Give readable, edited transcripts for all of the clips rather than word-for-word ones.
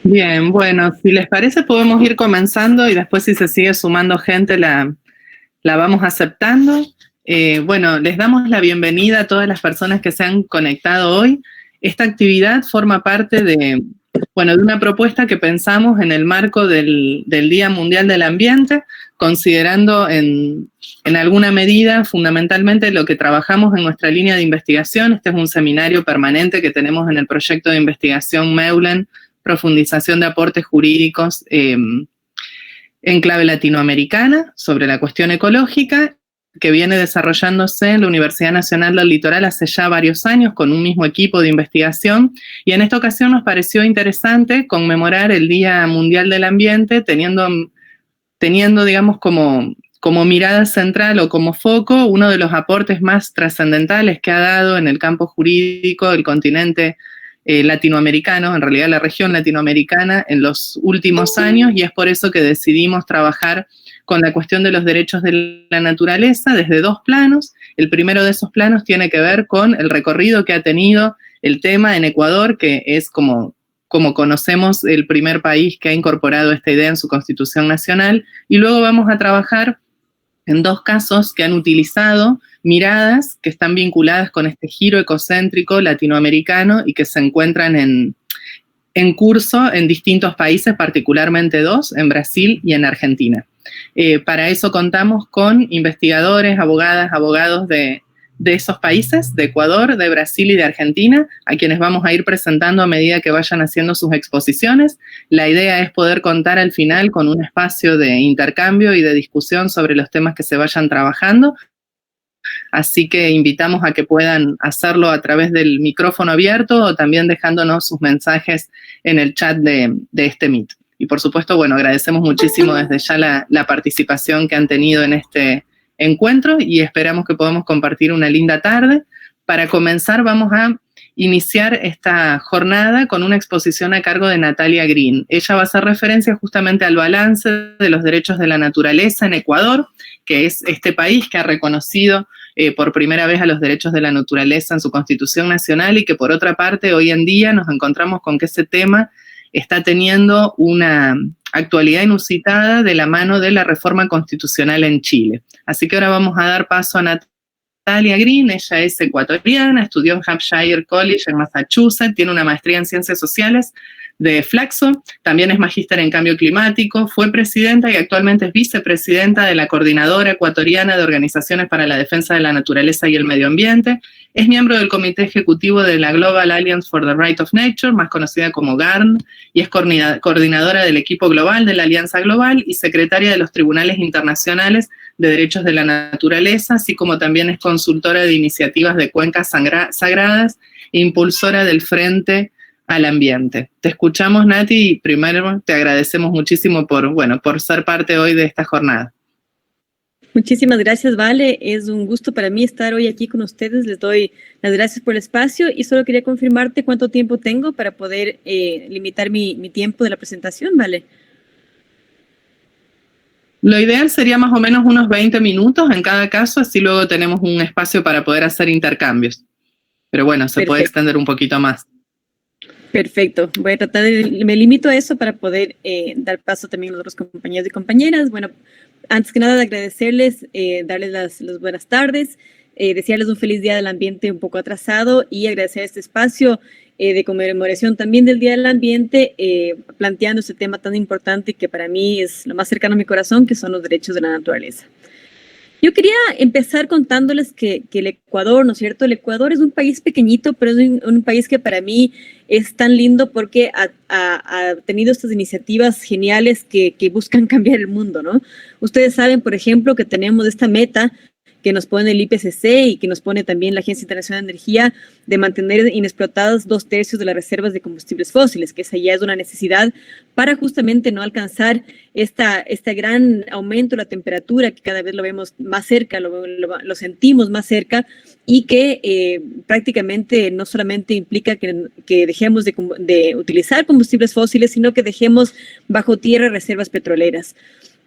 Bien, bueno, si les parece podemos ir comenzando y después si se sigue sumando gente la vamos aceptando. Bueno, les damos la bienvenida a todas las personas que se han conectado hoy. Esta actividad forma parte de una propuesta que pensamos en el marco del Día Mundial del Ambiente, considerando en alguna medida fundamentalmente lo que trabajamos en nuestra línea de investigación. Este es un seminario permanente que tenemos en el proyecto de investigación Meulen, profundización de aportes jurídicos en clave latinoamericana sobre la cuestión ecológica, que viene desarrollándose en la Universidad Nacional del Litoral hace ya varios años con un mismo equipo de investigación, y en esta ocasión nos pareció interesante conmemorar el Día Mundial del Ambiente teniendo digamos, como mirada central o como foco uno de los aportes más trascendentales que ha dado en el campo jurídico el continente latinoamericano, en realidad la región latinoamericana, en los últimos años, y es por eso que decidimos trabajar con la cuestión de los derechos de la naturaleza desde dos planos. El primero de esos planos tiene que ver con el recorrido que ha tenido el tema en Ecuador, que es como conocemos el primer país que ha incorporado esta idea en su Constitución Nacional, y luego vamos a trabajar en dos casos que han utilizado miradas que están vinculadas con este giro ecocéntrico latinoamericano y que se encuentran en curso en distintos países, particularmente dos, en Brasil y en Argentina. Para eso contamos con investigadores, abogadas, abogados de esos países, de Ecuador, de Brasil y de Argentina, a quienes vamos a ir presentando a medida que vayan haciendo sus exposiciones. La idea es poder contar al final con un espacio de intercambio y de discusión sobre los temas que se vayan trabajando, así que invitamos a que puedan hacerlo a través del micrófono abierto o también dejándonos sus mensajes en el chat de este Meet. Y por supuesto, agradecemos muchísimo desde ya la participación que han tenido en este encuentro y esperamos que podamos compartir una linda tarde. Para comenzar vamos a iniciar esta jornada con una exposición a cargo de Natalia Green. Ella va a hacer referencia justamente al balance de los derechos de la naturaleza en Ecuador, que es este país que ha reconocido por primera vez a los derechos de la naturaleza en su Constitución Nacional y que por otra parte hoy en día nos encontramos con que ese tema está teniendo una actualidad inusitada de la mano de la reforma constitucional en Chile. Así que ahora vamos a dar paso a Natalia Green. Ella es ecuatoriana, estudió en Hampshire College en Massachusetts, tiene una maestría en Ciencias Sociales de Flaxo, también es magíster en Cambio Climático, fue presidenta y actualmente es vicepresidenta de la Coordinadora Ecuatoriana de Organizaciones para la Defensa de la Naturaleza y el Medio Ambiente, es miembro del Comité Ejecutivo de la Global Alliance for the Right of Nature, más conocida como GARN, y es coordinadora del equipo global de la Alianza Global y secretaria de los Tribunales Internacionales de Derechos de la Naturaleza, así como también es consultora de iniciativas de cuencas sagradas e impulsora del Frente al Ambiente. Te escuchamos, Nati, y primero te agradecemos muchísimo por ser parte hoy de esta jornada. Muchísimas gracias, Vale. Es un gusto para mí estar hoy aquí con ustedes. Les doy las gracias por el espacio y solo quería confirmarte cuánto tiempo tengo para poder limitar mi tiempo de la presentación, ¿vale? Lo ideal sería más o menos unos 20 minutos en cada caso, así luego tenemos un espacio para poder hacer intercambios. Pero se puede extender un poquito más. Perfecto. Voy a tratar me limito a eso para poder dar paso también a los otros compañeros y compañeras. Antes que nada de agradecerles, darles las buenas tardes, desearles un feliz Día del Ambiente un poco atrasado y agradecer este espacio de conmemoración también del Día del Ambiente, planteando este tema tan importante que para mí es lo más cercano a mi corazón, que son los derechos de la naturaleza. Yo quería empezar contándoles que el Ecuador, ¿no es cierto? El Ecuador es un país pequeñito, pero es un país que para mí es tan lindo porque ha tenido estas iniciativas geniales que buscan cambiar el mundo, ¿no? Ustedes saben, por ejemplo, que tenemos esta meta que nos pone el IPCC y que nos pone también la Agencia Internacional de Energía de mantener inexplotadas 2/3 de las reservas de combustibles fósiles, que esa ya es una necesidad para justamente no alcanzar este gran aumento de la temperatura que cada vez lo vemos más cerca, lo sentimos más cerca y que prácticamente no solamente implica que dejemos de utilizar combustibles fósiles, sino que dejemos bajo tierra reservas petroleras.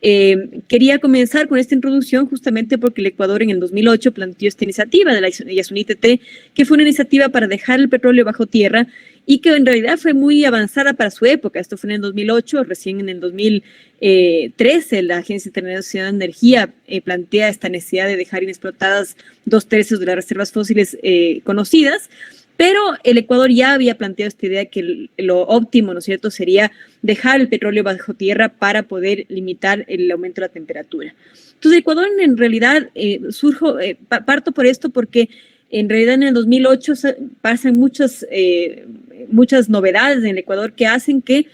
Quería comenzar con esta introducción justamente porque el Ecuador en el 2008 planteó esta iniciativa de la Yasuní-TT, que fue una iniciativa para dejar el petróleo bajo tierra y que en realidad fue muy avanzada para su época. Esto fue en el 2008, recién en el 2013 la Agencia Internacional de Energía plantea esta necesidad de dejar inexplotadas 2/3 de las reservas fósiles conocidas. Pero el Ecuador ya había planteado esta idea que lo óptimo, ¿no es cierto?, sería dejar el petróleo bajo tierra para poder limitar el aumento de la temperatura. Entonces, Ecuador en realidad parto por esto porque en realidad en el 2008 pasan muchas novedades en el Ecuador que hacen que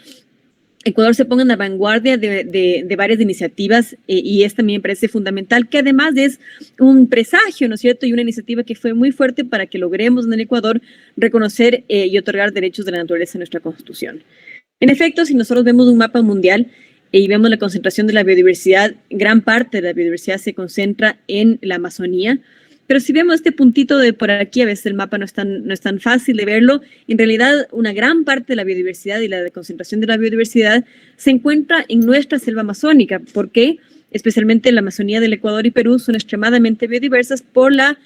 Ecuador se ponga en la vanguardia de varias iniciativas y esta también me parece fundamental, que además es un presagio, ¿no es cierto?, y una iniciativa que fue muy fuerte para que logremos en el Ecuador reconocer y otorgar derechos de la naturaleza en nuestra Constitución. En efecto, si nosotros vemos un mapa mundial y vemos la concentración de la biodiversidad, gran parte de la biodiversidad se concentra en la Amazonía. Pero si vemos este puntito de por aquí, a veces el mapa no es tan fácil de verlo, en realidad una gran parte de la biodiversidad y la concentración de la biodiversidad se encuentra en nuestra selva amazónica. ¿Por qué? Especialmente la Amazonía del Ecuador y Perú son extremadamente biodiversas por la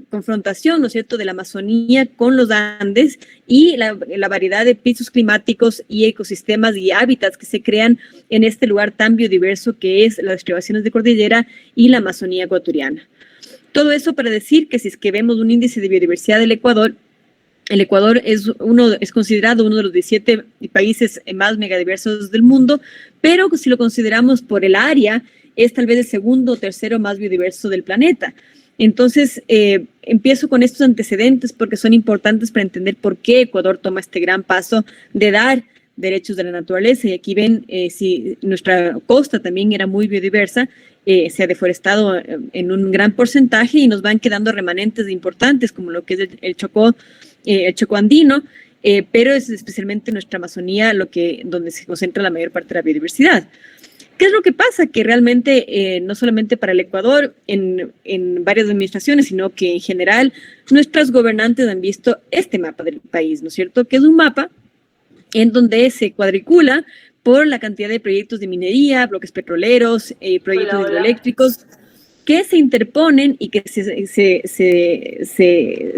confrontación, ¿no es cierto?, de la Amazonía con los Andes y la variedad de pisos climáticos y ecosistemas y hábitats que se crean en este lugar tan biodiverso que es las estribaciones de cordillera y la Amazonía ecuatoriana. Todo eso para decir que si es que vemos un índice de biodiversidad del Ecuador, el Ecuador es considerado uno de los 17 países más megadiversos del mundo, pero si lo consideramos por el área, es tal vez el segundo o tercero más biodiverso del planeta. Entonces, empiezo con estos antecedentes porque son importantes para entender por qué Ecuador toma este gran paso de dar derechos de la naturaleza. Y aquí ven, si nuestra costa también era muy biodiversa, se ha deforestado en un gran porcentaje y nos van quedando remanentes importantes como lo que es el Chocó andino, pero es especialmente nuestra Amazonía donde se concentra la mayor parte de la biodiversidad. ¿Qué es lo que pasa? Que realmente no solamente para el Ecuador en varias administraciones, sino que en general nuestros gobernantes han visto este mapa del país, ¿no es cierto? Que es un mapa en donde se cuadricula por la cantidad de proyectos de minería, bloques petroleros, proyectos hidroeléctricos que se interponen y que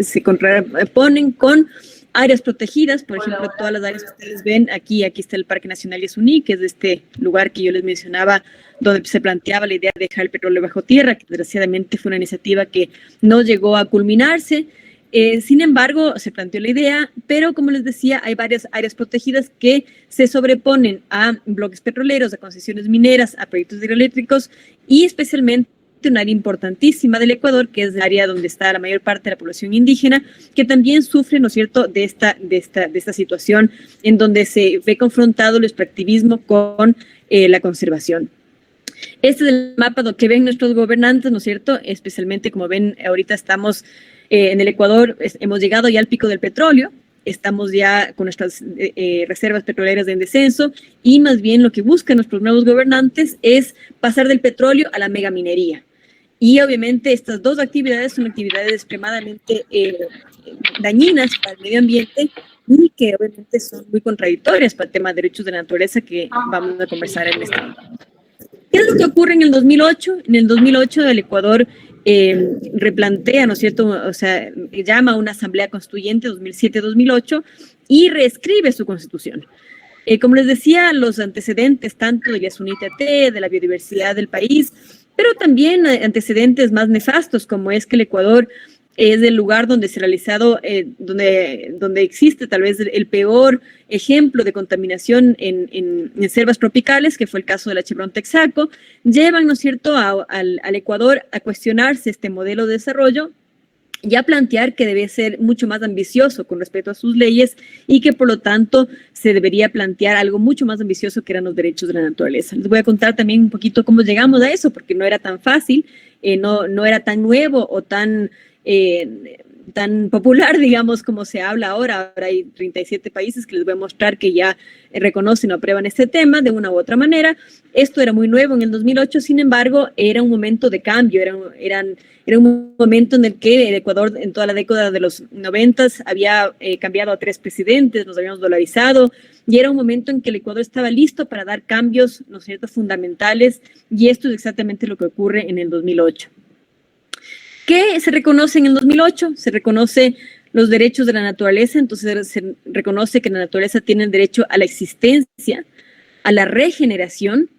se contraponen con áreas protegidas. Por ejemplo, todas las áreas que ustedes ven, aquí está el Parque Nacional Yasuní, que es de este lugar que yo les mencionaba, donde se planteaba la idea de dejar el petróleo bajo tierra, que desgraciadamente fue una iniciativa que no llegó a culminarse. Sin embargo, se planteó la idea, pero como les decía, hay varias áreas protegidas que se sobreponen a bloques petroleros, a concesiones mineras, a proyectos hidroeléctricos y especialmente un área importantísima del Ecuador, que es el área donde está la mayor parte de la población indígena, que también sufre, ¿no es cierto?, de esta situación en donde se ve confrontado el extractivismo con la conservación. Este es el mapa que ven nuestros gobernantes, ¿no es cierto?, especialmente como ven, ahorita estamos en el Ecuador, hemos llegado ya al pico del petróleo, estamos ya con nuestras reservas petroleras en descenso y más bien lo que buscan nuestros nuevos gobernantes es pasar del petróleo a la megaminería. Y obviamente estas dos actividades son actividades extremadamente dañinas para el medio ambiente y que obviamente son muy contradictorias para el tema de derechos de la naturaleza que vamos a conversar en este momento. ¿Qué es lo que ocurre en el 2008? En el 2008 el Ecuador replantea, ¿no es cierto?, o sea, llama a una asamblea constituyente 2007-2008 y reescribe su constitución. Como les decía, los antecedentes tanto de Yasuní-TT, de la biodiversidad del país, pero también antecedentes más nefastos, como es que el Ecuador es el lugar donde se ha realizado, donde existe tal vez el peor ejemplo de contaminación en selvas tropicales, que fue el caso de la Chevron Texaco, llevan, ¿no es cierto?, al Ecuador a cuestionarse este modelo de desarrollo y a plantear que debe ser mucho más ambicioso con respecto a sus leyes y que por lo tanto se debería plantear algo mucho más ambicioso que eran los derechos de la naturaleza. Les voy a contar también un poquito cómo llegamos a eso, porque no era tan fácil, no era tan nuevo o tan tan popular, digamos, como se habla ahora. Ahora hay 37 países que les voy a mostrar que ya reconocen o aprueban este tema de una u otra manera. Esto era muy nuevo en el 2008, sin embargo, era un momento de cambio, era un momento en el que el Ecuador en toda la década de los 90 había cambiado a 3 presidentes, nos habíamos dolarizado, y era un momento en que el Ecuador estaba listo para dar cambios, ¿no es cierto?, fundamentales, y esto es exactamente lo que ocurre en el 2008. ¿Qué se reconoce en el 2008? Se reconoce los derechos de la naturaleza, entonces se reconoce que la naturaleza tiene el derecho a la existencia, a la regeneración,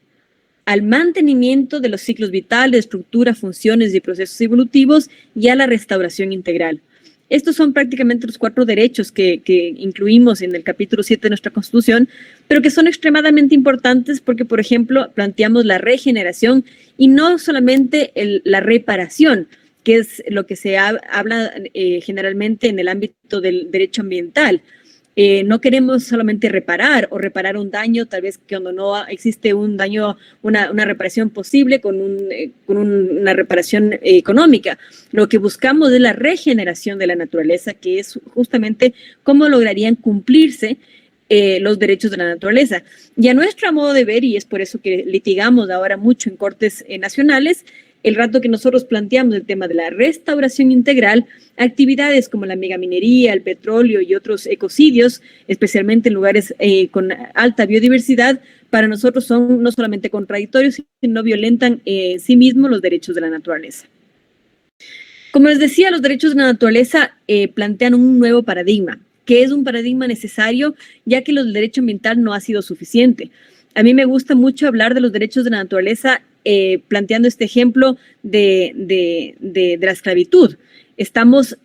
al mantenimiento de los ciclos vitales, estructura, funciones y procesos evolutivos y a la restauración integral. Estos son prácticamente los 4 derechos que incluimos en el capítulo 7 de nuestra Constitución, pero que son extremadamente importantes porque, por ejemplo, planteamos la regeneración y no solamente la reparación, que es lo que se habla generalmente en el ámbito del derecho ambiental. No queremos solamente reparar o reparar un daño, tal vez cuando no existe un daño, una reparación posible con una reparación económica. Lo que buscamos es la regeneración de la naturaleza, que es justamente cómo lograrían cumplirse los derechos de la naturaleza. Y a nuestro modo de ver, y es por eso que litigamos ahora mucho en cortes nacionales, el rato que nosotros planteamos el tema de la restauración integral, actividades como la megaminería, el petróleo y otros ecocidios, especialmente en lugares con alta biodiversidad, para nosotros son no solamente contradictorios, sino violentan en sí mismos los derechos de la naturaleza. Como les decía, los derechos de la naturaleza plantean un nuevo paradigma, que es un paradigma necesario, ya que el derecho ambiental no ha sido suficiente. A mí me gusta mucho hablar de los derechos de la naturaleza planteando este ejemplo de la esclavitud. Estamos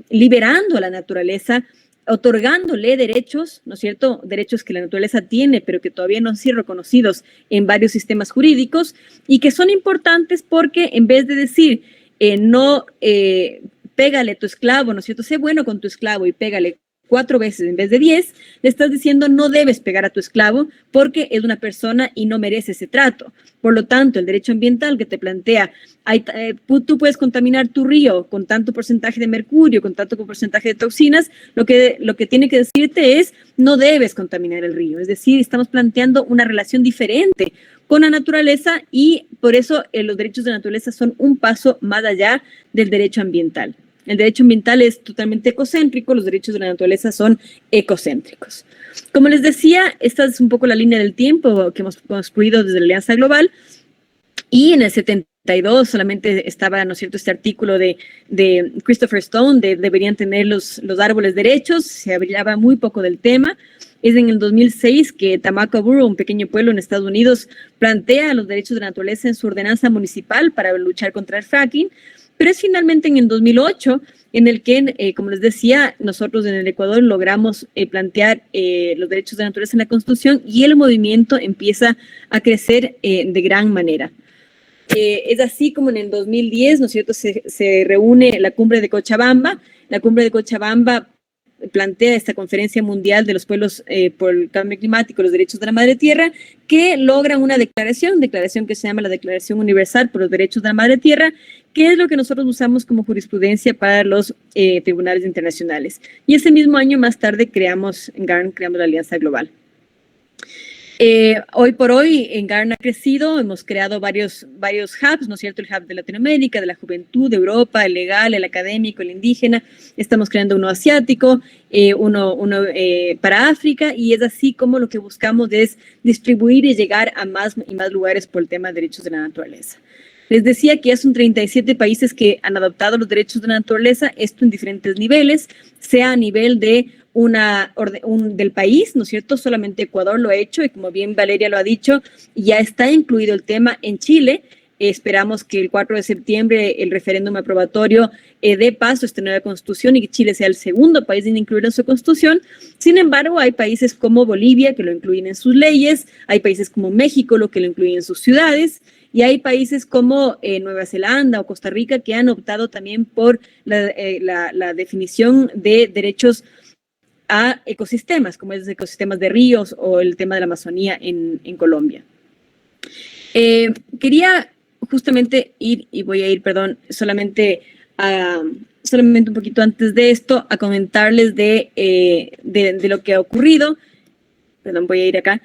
liberando a la naturaleza, otorgándole derechos, ¿no es cierto? Derechos que la naturaleza tiene, pero que todavía no han sido reconocidos en varios sistemas jurídicos y que son importantes porque en vez de decir pégale a tu esclavo, ¿no es cierto? Sé bueno con tu esclavo y pégale 4 veces en vez de 10, le estás diciendo no debes pegar a tu esclavo porque es una persona y no merece ese trato. Por lo tanto, el derecho ambiental que te plantea, tú puedes contaminar tu río con tanto porcentaje de mercurio, con tanto porcentaje de toxinas, lo que tiene que decirte es no debes contaminar el río. Es decir, estamos planteando una relación diferente con la naturaleza y por eso los derechos de la naturaleza son un paso más allá del derecho ambiental. El derecho ambiental es totalmente ecocéntrico, los derechos de la naturaleza son ecocéntricos. Como les decía, esta es un poco la línea del tiempo que hemos construido desde la Alianza Global y en el 72 solamente estaba, ¿no es cierto?, este artículo de Christopher Stone de deberían tener los árboles derechos, se hablaba muy poco del tema. Es en el 2006 que Tamaco Borough, un pequeño pueblo en Estados Unidos, plantea los derechos de la naturaleza en su ordenanza municipal para luchar contra el fracking. Pero es finalmente en el 2008 en el que, como les decía, nosotros en el Ecuador logramos plantear los derechos de la naturaleza en la Constitución y el movimiento empieza a crecer de gran manera. Es así como en el 2010, ¿no es cierto?, se reúne la cumbre de Cochabamba. La cumbre de Cochabamba plantea esta conferencia mundial de los pueblos por el cambio climático, los derechos de la madre tierra, que logran una declaración que se llama la Declaración Universal por los Derechos de la Madre Tierra, que es lo que nosotros usamos como jurisprudencia para los tribunales internacionales. Y ese mismo año más tarde creamos la Alianza Global. Hoy por hoy en GARN ha crecido, hemos creado varios hubs, ¿no es cierto? El hub de Latinoamérica, de la juventud, de Europa, el legal, el académico, el indígena. Estamos creando uno asiático, uno para África, y es así como lo que buscamos es distribuir y llegar a más y más lugares por el tema de derechos de la naturaleza. Les decía que ya son 37 países que han adoptado los derechos de la naturaleza, esto en diferentes niveles, sea a nivel de del país, ¿no es cierto? Solamente Ecuador lo ha hecho y como bien Valeria lo ha dicho, ya está incluido el tema en Chile. Esperamos que el 4 de septiembre el referéndum aprobatorio dé paso a esta nueva constitución y que Chile sea el segundo país en incluirlo en su constitución. Sin embargo, hay países como Bolivia que lo incluyen en sus leyes, hay países como México que lo incluyen en sus ciudades, y hay países como Nueva Zelanda o Costa Rica que han optado también por la definición de derechos a ecosistemas, como es ecosistemas de ríos o el tema de la Amazonía en Colombia. Quería justamente ir, y voy a ir, perdón, solamente solamente un poquito antes de esto a comentarles de lo que ha ocurrido. Perdón, voy a ir acá.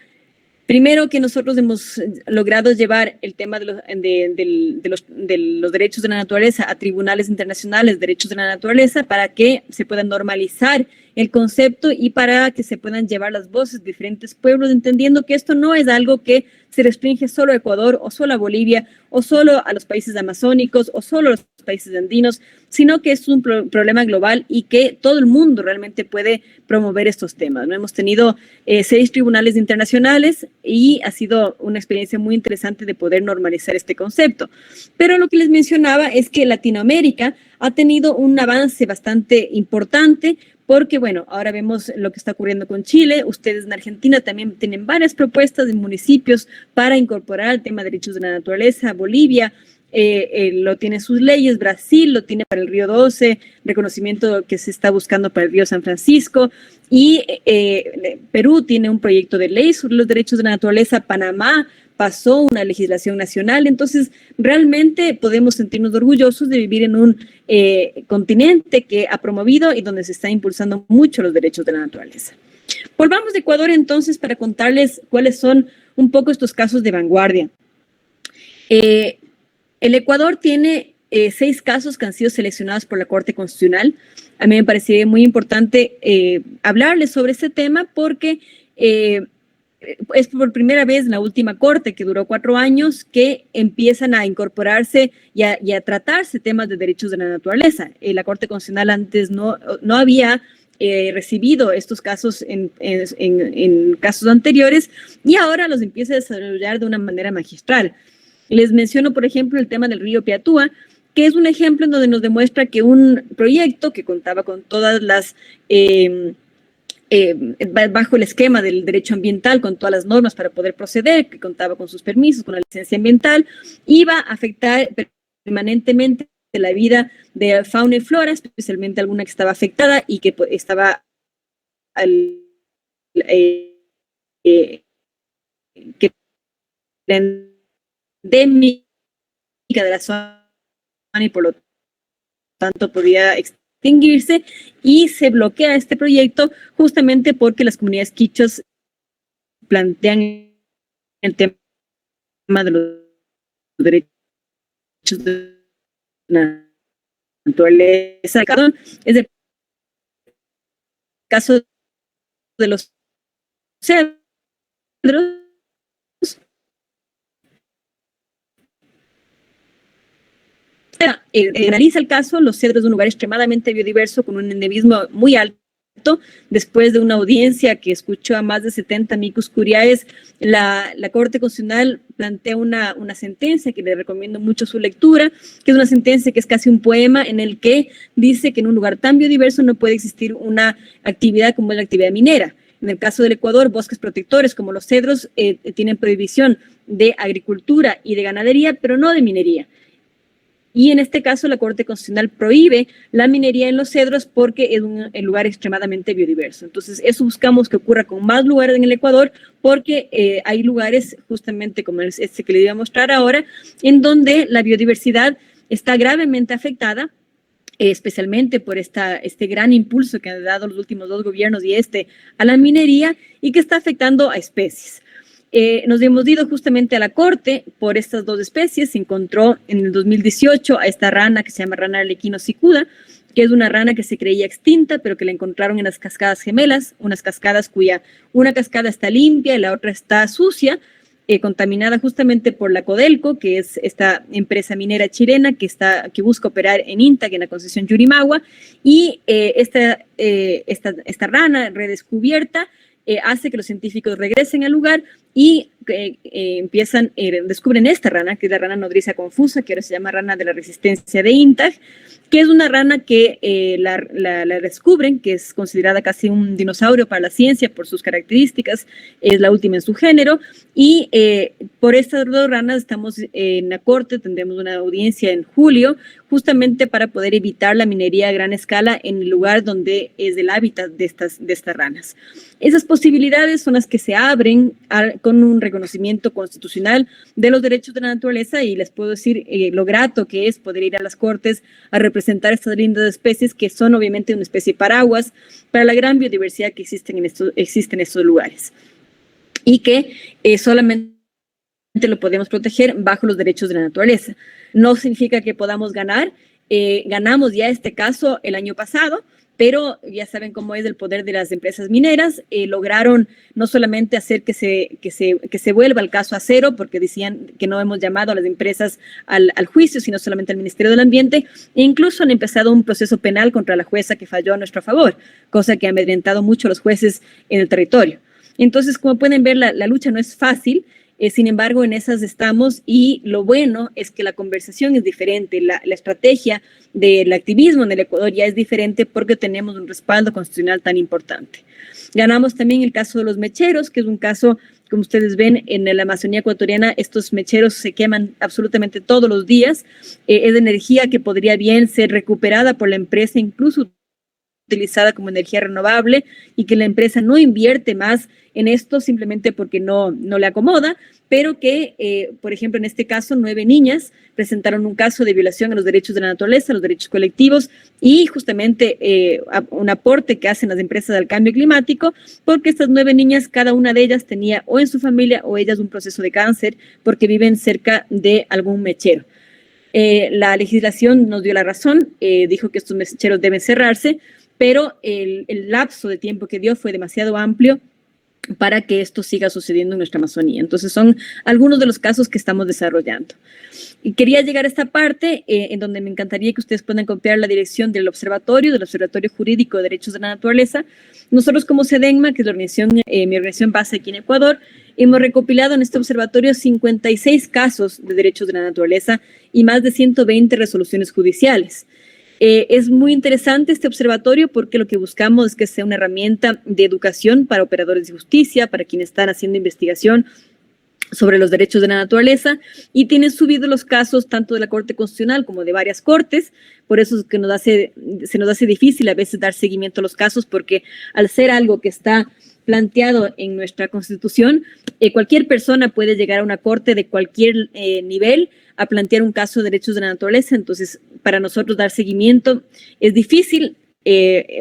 Primero, que nosotros hemos logrado llevar el tema de los derechos de la naturaleza a tribunales internacionales de derechos de la naturaleza para que se pueda normalizar el concepto y para que se puedan llevar las voces de diferentes pueblos, entendiendo que esto no es algo que se restringe solo a Ecuador o solo a Bolivia o solo a los países amazónicos o solo a los países andinos, sino que es un problema global y que todo el mundo realmente puede promover estos temas, ¿no? Hemos tenido 6 tribunales internacionales y ha sido una experiencia muy interesante de poder normalizar este concepto. Pero lo que les mencionaba es que Latinoamérica ha tenido un avance bastante importante porque, bueno, ahora vemos lo que está ocurriendo con Chile. Ustedes en Argentina también tienen varias propuestas de municipios para incorporar el tema de derechos de la naturaleza. Bolivia lo tiene sus leyes, Brasil lo tiene para el Río 12, reconocimiento que se está buscando para el Río San Francisco, y Perú tiene un proyecto de ley sobre los derechos de la naturaleza, Panamá pasó una legislación nacional. Entonces realmente podemos sentirnos orgullosos de vivir en un continente que ha promovido y donde se está impulsando mucho los derechos de la naturaleza. Volvamos de Ecuador entonces para contarles cuáles son un poco estos casos de vanguardia. El Ecuador tiene 6 casos que han sido seleccionados por la Corte Constitucional. A mí me parecía muy importante hablarles sobre este tema porque es por primera vez en la última corte, que duró 4 años, que empiezan a incorporarse y a tratarse temas de derechos de la naturaleza. La Corte Constitucional antes no había recibido estos casos en casos anteriores y ahora los empieza a desarrollar de una manera magistral. Les menciono, por ejemplo, el tema del río Piatúa, que es un ejemplo en donde nos demuestra que un proyecto que contaba con todas las bajo el esquema del derecho ambiental, con todas las normas para poder proceder, que contaba con sus permisos, con la licencia ambiental, iba a afectar permanentemente la vida de fauna y flora, especialmente alguna que estaba afectada y que estaba que endémica de la zona y por lo tanto podía extinguirse, y se bloquea este proyecto justamente porque las comunidades quichuas plantean el tema de los derechos de la naturaleza. Es el caso de los cedros. Analiza el caso, los cedros de un lugar extremadamente biodiverso con un endemismo muy alto. Después de una audiencia que escuchó a más de 70 amicus curiae, la Corte Constitucional plantea una sentencia que le recomiendo mucho su lectura, que es una sentencia que es casi un poema en el que dice que en un lugar tan biodiverso no puede existir una actividad como es la actividad minera. En el caso del Ecuador, bosques protectores como los cedros tienen prohibición de agricultura y de ganadería, pero no de minería. Y en este caso la Corte Constitucional prohíbe la minería en los cedros porque es un lugar extremadamente biodiverso. Entonces eso buscamos que ocurra con más lugares en el Ecuador porque hay lugares justamente como este que les voy a mostrar ahora, en donde la biodiversidad está gravemente afectada, especialmente por este gran impulso que han dado los últimos 2 gobiernos y a la minería, y que está afectando a especies. Nos hemos ido justamente a la corte por estas 2 especies. Se encontró en el 2018 a esta rana que se llama rana arlequino cicuda, que es una rana que se creía extinta, pero que la encontraron en las cascadas gemelas, unas cascadas cuya una cascada está limpia y la otra está sucia, contaminada justamente por la Codelco, que es esta empresa minera chilena que busca operar en Intag, en la concesión Yurimagua, y esta rana redescubierta hace que los científicos regresen al lugar y descubren esta rana, que es la rana nodriza confusa, que ahora se llama rana de la resistencia de Intag, que es una rana que la descubren, que es considerada casi un dinosaurio para la ciencia por sus características, es la última en su género, y por estas 2 ranas estamos en la corte, tendremos una audiencia en julio, justamente para poder evitar la minería a gran escala en el lugar donde es el hábitat de estas ranas. Esas posibilidades son las que se abren con un reconocimiento constitucional de los derechos de la naturaleza, y les puedo decir lo grato que es poder ir a las Cortes a representar estas lindas especies que son obviamente una especie paraguas para la gran biodiversidad que existe en estos lugares, y que solamente lo podemos proteger bajo los derechos de la naturaleza. No significa que podamos ganar. Ganamos ya este caso el año pasado, pero ya saben cómo es el poder de las empresas mineras. Lograron no solamente hacer que se vuelva el caso a cero, porque decían que no hemos llamado a las empresas al juicio, sino solamente al Ministerio del Ambiente, e incluso han empezado un proceso penal contra la jueza que falló a nuestro favor, cosa que ha amedrentado mucho a los jueces en el territorio. Entonces, como pueden ver, la lucha no es fácil. Sin embargo, en esas estamos, y lo bueno es que la conversación es diferente, la estrategia del activismo en el Ecuador ya es diferente porque tenemos un respaldo constitucional tan importante. Ganamos también el caso de los mecheros, que es un caso, como ustedes ven, en la Amazonía ecuatoriana estos mecheros se queman absolutamente todos los días. Es energía que podría bien ser recuperada por la empresa, incluso utilizada como energía renovable, y que la empresa no invierte más en esto simplemente porque no le acomoda, pero que, por ejemplo, en este caso, 9 niñas presentaron un caso de violación a los derechos de la naturaleza, a los derechos colectivos, y justamente un aporte que hacen las empresas al cambio climático, porque estas 9 niñas, cada una de ellas tenía o en su familia o ellas un proceso de cáncer porque viven cerca de algún mechero. La legislación nos dio la razón, dijo que estos mecheros deben cerrarse, pero el lapso de tiempo que dio fue demasiado amplio para que esto siga sucediendo en nuestra Amazonía. Entonces, son algunos de los casos que estamos desarrollando. Y quería llegar a esta parte en donde me encantaría que ustedes puedan copiar la dirección del Observatorio Jurídico de Derechos de la Naturaleza. Nosotros como SEDENMA, que es mi organización base aquí en Ecuador, hemos recopilado en este observatorio 56 casos de derechos de la naturaleza y más de 120 resoluciones judiciales. Es muy interesante este observatorio porque lo que buscamos es que sea una herramienta de educación para operadores de justicia, para quienes están haciendo investigación sobre los derechos de la naturaleza, y tienen subido los casos tanto de la Corte Constitucional como de varias cortes. Por eso es que se nos hace difícil a veces dar seguimiento a los casos, porque al ser algo que está planteado en nuestra Constitución, cualquier persona puede llegar a una corte de cualquier nivel a plantear un caso de derechos de la naturaleza. Entonces, para nosotros dar seguimiento es difícil.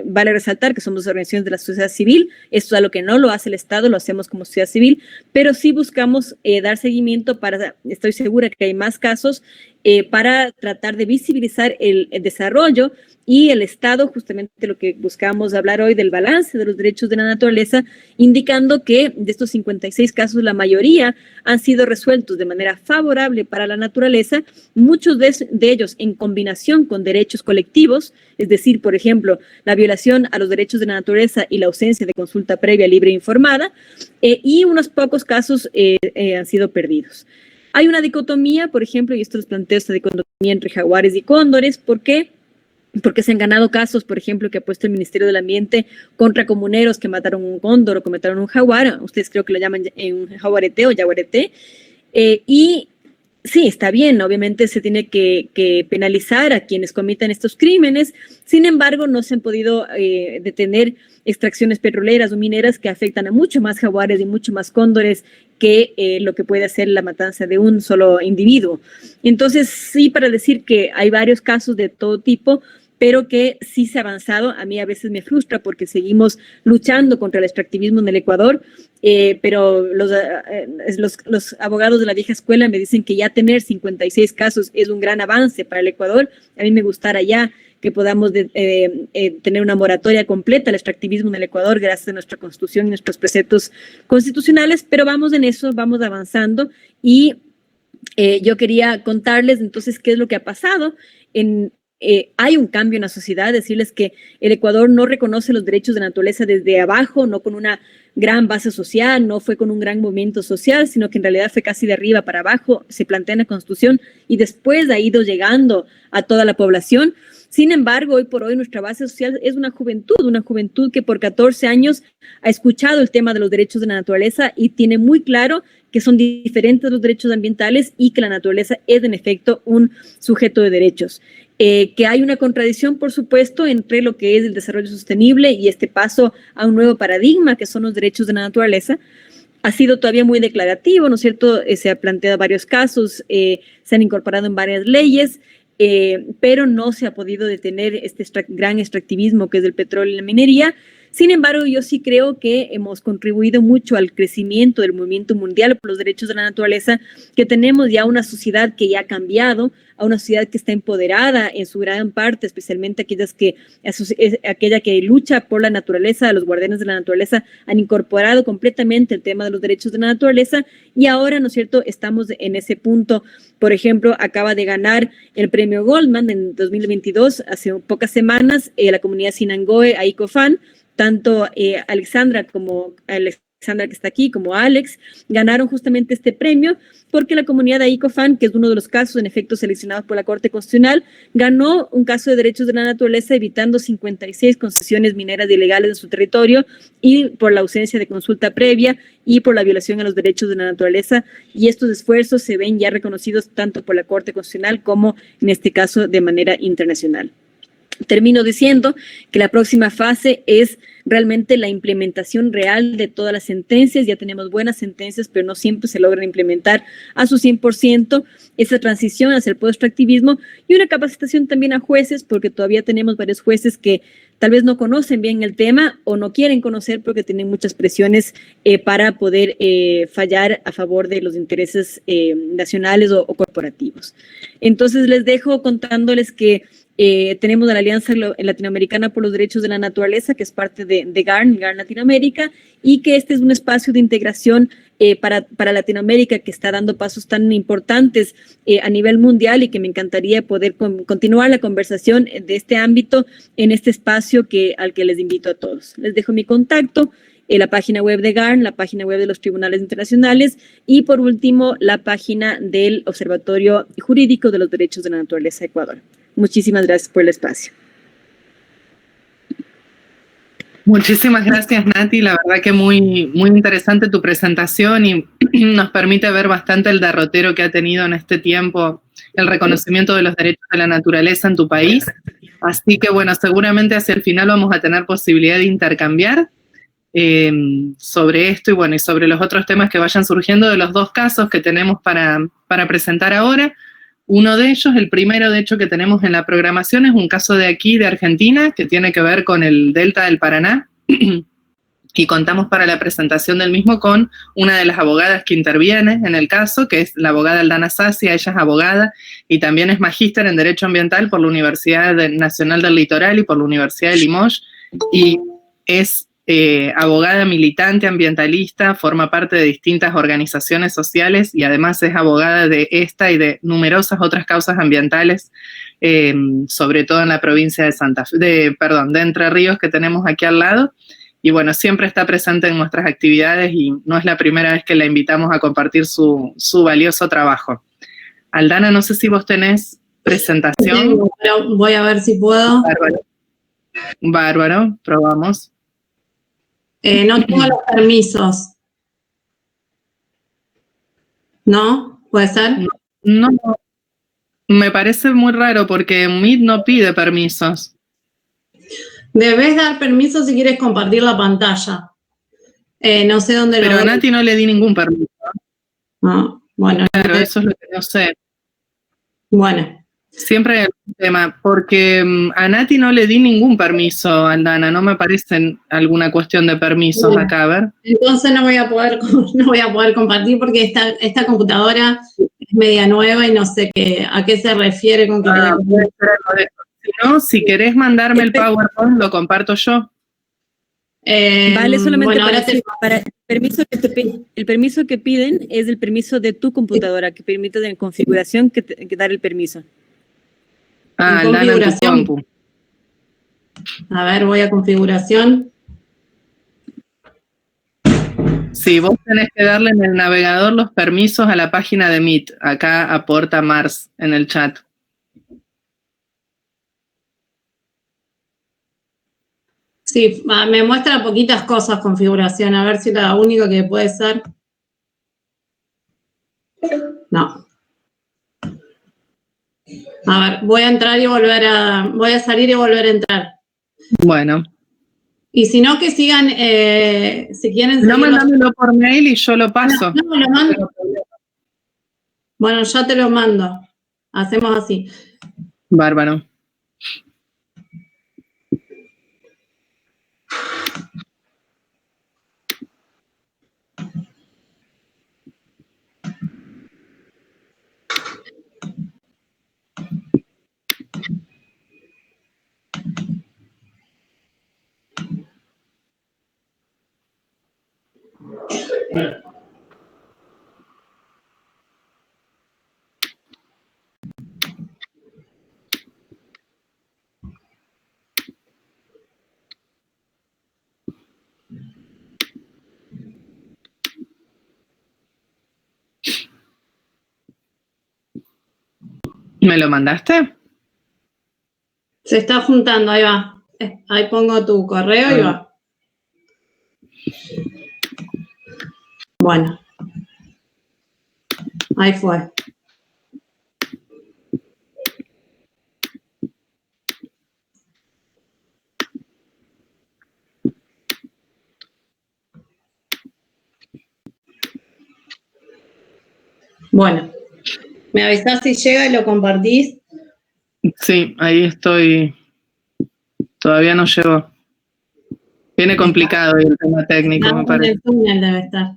Vale resaltar que somos organizaciones de la sociedad civil. Esto es algo que no lo hace el Estado, lo hacemos como sociedad civil, pero sí buscamos dar seguimiento estoy segura que hay más casos, para tratar de visibilizar el desarrollo y el Estado, justamente lo que buscamos hablar hoy del balance de los derechos de la naturaleza, indicando que de estos 56 casos, la mayoría han sido resueltos de manera favorable para la naturaleza, muchos de ellos en combinación con derechos colectivos, es decir, por ejemplo, la violación a los derechos de la naturaleza y la ausencia de consulta previa, libre e informada, y unos pocos casos han sido perdidos. Hay una dicotomía, por ejemplo, y esto les planteo, esta dicotomía entre jaguares y cóndores. ¿Por qué? Porque se han ganado casos, por ejemplo, que ha puesto el Ministerio del Ambiente contra comuneros que mataron un cóndor o que mataron un jaguar. Ustedes creo que lo llaman un jaguarete o yaguareté. Y sí, está bien, obviamente se tiene que penalizar a quienes comitan estos crímenes. Sin embargo, no se han podido detener extracciones petroleras o mineras que afectan a mucho más jaguares y mucho más cóndores que lo que puede hacer la matanza de un solo individuo. Entonces, sí, para decir que hay varios casos de todo tipo, pero que sí se ha avanzado. A mí a veces me frustra porque seguimos luchando contra el extractivismo en el Ecuador, pero los abogados de la vieja escuela me dicen que ya tener 56 casos es un gran avance para el Ecuador. A mí me gustaría ya que podamos tener una moratoria completa al extractivismo en el Ecuador gracias a nuestra Constitución y nuestros preceptos constitucionales, pero vamos en eso, vamos avanzando. Y yo quería contarles entonces qué es lo que ha pasado. Hay un cambio en la sociedad, decirles que el Ecuador no reconoce los derechos de la naturaleza desde abajo, no con una gran base social, no fue con un gran movimiento social, sino que en realidad fue casi de arriba para abajo, se plantea en la Constitución y después ha ido llegando a toda la población. Sin embargo, hoy por hoy nuestra base social es una juventud que por 14 años ha escuchado el tema de los derechos de la naturaleza y tiene muy claro que que son diferentes a los derechos ambientales y que la naturaleza es en efecto un sujeto de derechos. Que hay una contradicción, por supuesto, entre lo que es el desarrollo sostenible y este paso a un nuevo paradigma que son los derechos de la naturaleza. Ha sido todavía muy declarativo, ¿no es cierto? Se ha planteado varios casos, se han incorporado en varias leyes, pero no se ha podido detener este gran extractivismo que es el petróleo y la minería. Sin embargo, yo sí creo que hemos contribuido mucho al crecimiento del movimiento mundial por los derechos de la naturaleza, que tenemos ya una sociedad que ya ha cambiado, a una sociedad que está empoderada en su gran parte, especialmente aquella que lucha por la naturaleza. Los guardianes de la naturaleza han incorporado completamente el tema de los derechos de la naturaleza y ahora, ¿no es cierto?, estamos en ese punto. Por ejemplo, acaba de ganar el premio Goldman en 2022, hace pocas semanas, la comunidad Sinangoe a ICOFAN, tanto Alexandra que está aquí, como Alex, ganaron justamente este premio porque la comunidad de ICOFAN, que es uno de los casos en efecto seleccionados por la Corte Constitucional, ganó un caso de derechos de la naturaleza evitando 56 concesiones mineras ilegales en su territorio y por la ausencia de consulta previa y por la violación a los derechos de la naturaleza, y estos esfuerzos se ven ya reconocidos tanto por la Corte Constitucional como en este caso de manera internacional. Termino diciendo que la próxima fase es realmente la implementación real de todas las sentencias. Ya tenemos buenas sentencias, pero no siempre se logran implementar a su 100%, esa transición hacia el post-extractivismo y una capacitación también a jueces, porque todavía tenemos varios jueces que tal vez no conocen bien el tema o no quieren conocer porque tienen muchas presiones para poder fallar a favor de los intereses nacionales o corporativos. Entonces les dejo contándoles que tenemos la Alianza Latinoamericana por los Derechos de la Naturaleza, que es parte de GARN Latinoamérica, y que este es un espacio de integración para Latinoamérica que está dando pasos tan importantes a nivel mundial y que me encantaría poder continuar la conversación de este ámbito en este espacio al que les invito a todos. Les dejo mi contacto, la página web de GARN, la página web de los tribunales internacionales y, por último, la página del Observatorio Jurídico de los Derechos de la Naturaleza de Ecuador. Muchísimas gracias por el espacio. Muchísimas gracias, Nati. La verdad que muy interesante tu presentación y nos permite ver bastante el derrotero que ha tenido en este tiempo el reconocimiento de los derechos de la naturaleza en tu país. Así que, bueno, seguramente hacia el final vamos a tener posibilidad de intercambiar sobre esto y, bueno, y sobre los otros temas que vayan surgiendo de los dos casos que tenemos para presentar ahora. Uno de ellos, el primero de hecho que tenemos en la programación, es un caso de aquí, de Argentina, que tiene que ver con el Delta del Paraná, y contamos para la presentación del mismo con una de las abogadas que interviene en el caso, que es la abogada Aldana Sassi. Ella es abogada y también es magíster en Derecho Ambiental por la Universidad Nacional del Litoral y por la Universidad de Limoges, y es abogada militante ambientalista, forma parte de distintas organizaciones sociales y además es abogada de esta y de numerosas otras causas ambientales, sobre todo en la provincia de Entre Ríos, que tenemos aquí al lado. Y bueno, siempre está presente en nuestras actividades y no es la primera vez que la invitamos a compartir su valioso trabajo. Aldana, no sé si vos tenés presentación. Sí, pero voy a ver si puedo. Bárbaro, probamos. No tengo los permisos. ¿No? ¿Puede ser? No, me parece muy raro porque Meet no pide permisos. Debes dar permiso si quieres compartir la pantalla. No sé dónde Pero a Nati no le di ningún permiso. No, bueno. Claro, eso es lo que no sé. Bueno. Siempre hay algún tema, porque a Nati no le di ningún permiso, Aldana, no me aparece alguna cuestión de permisos acá, a ver. Entonces no voy a poder compartir porque esta computadora es media nueva y no sé a qué se refiere con que Si no, si querés mandarme el PowerPoint, lo comparto yo. Vale, solamente para el permiso que piden es el permiso de tu computadora, que permite de configuración que dar el permiso. Configuración. A ver, voy a configuración. Sí, vos tenés que darle en el navegador los permisos a la página de Meet. Acá aporta Mars en el chat. Sí, me muestra poquitas cosas configuración. A ver si la única que puede ser. A ver, voy a entrar y voy a salir y volver a entrar. Bueno. Y si no, que sigan, si quieren No, mandámelo por mail y yo lo paso. No, lo mando. Bueno, ya te lo mando. Hacemos así. Bárbaro. ¿Me lo mandaste? Se está juntando, ahí va. Ahí pongo tu correo y va. Bueno. Ahí fue. Bueno. ¿Me avisás si llega y lo compartís? Sí, ahí estoy. Todavía no llegó. Viene complicado el tema técnico, me parece. El túnel debe estar.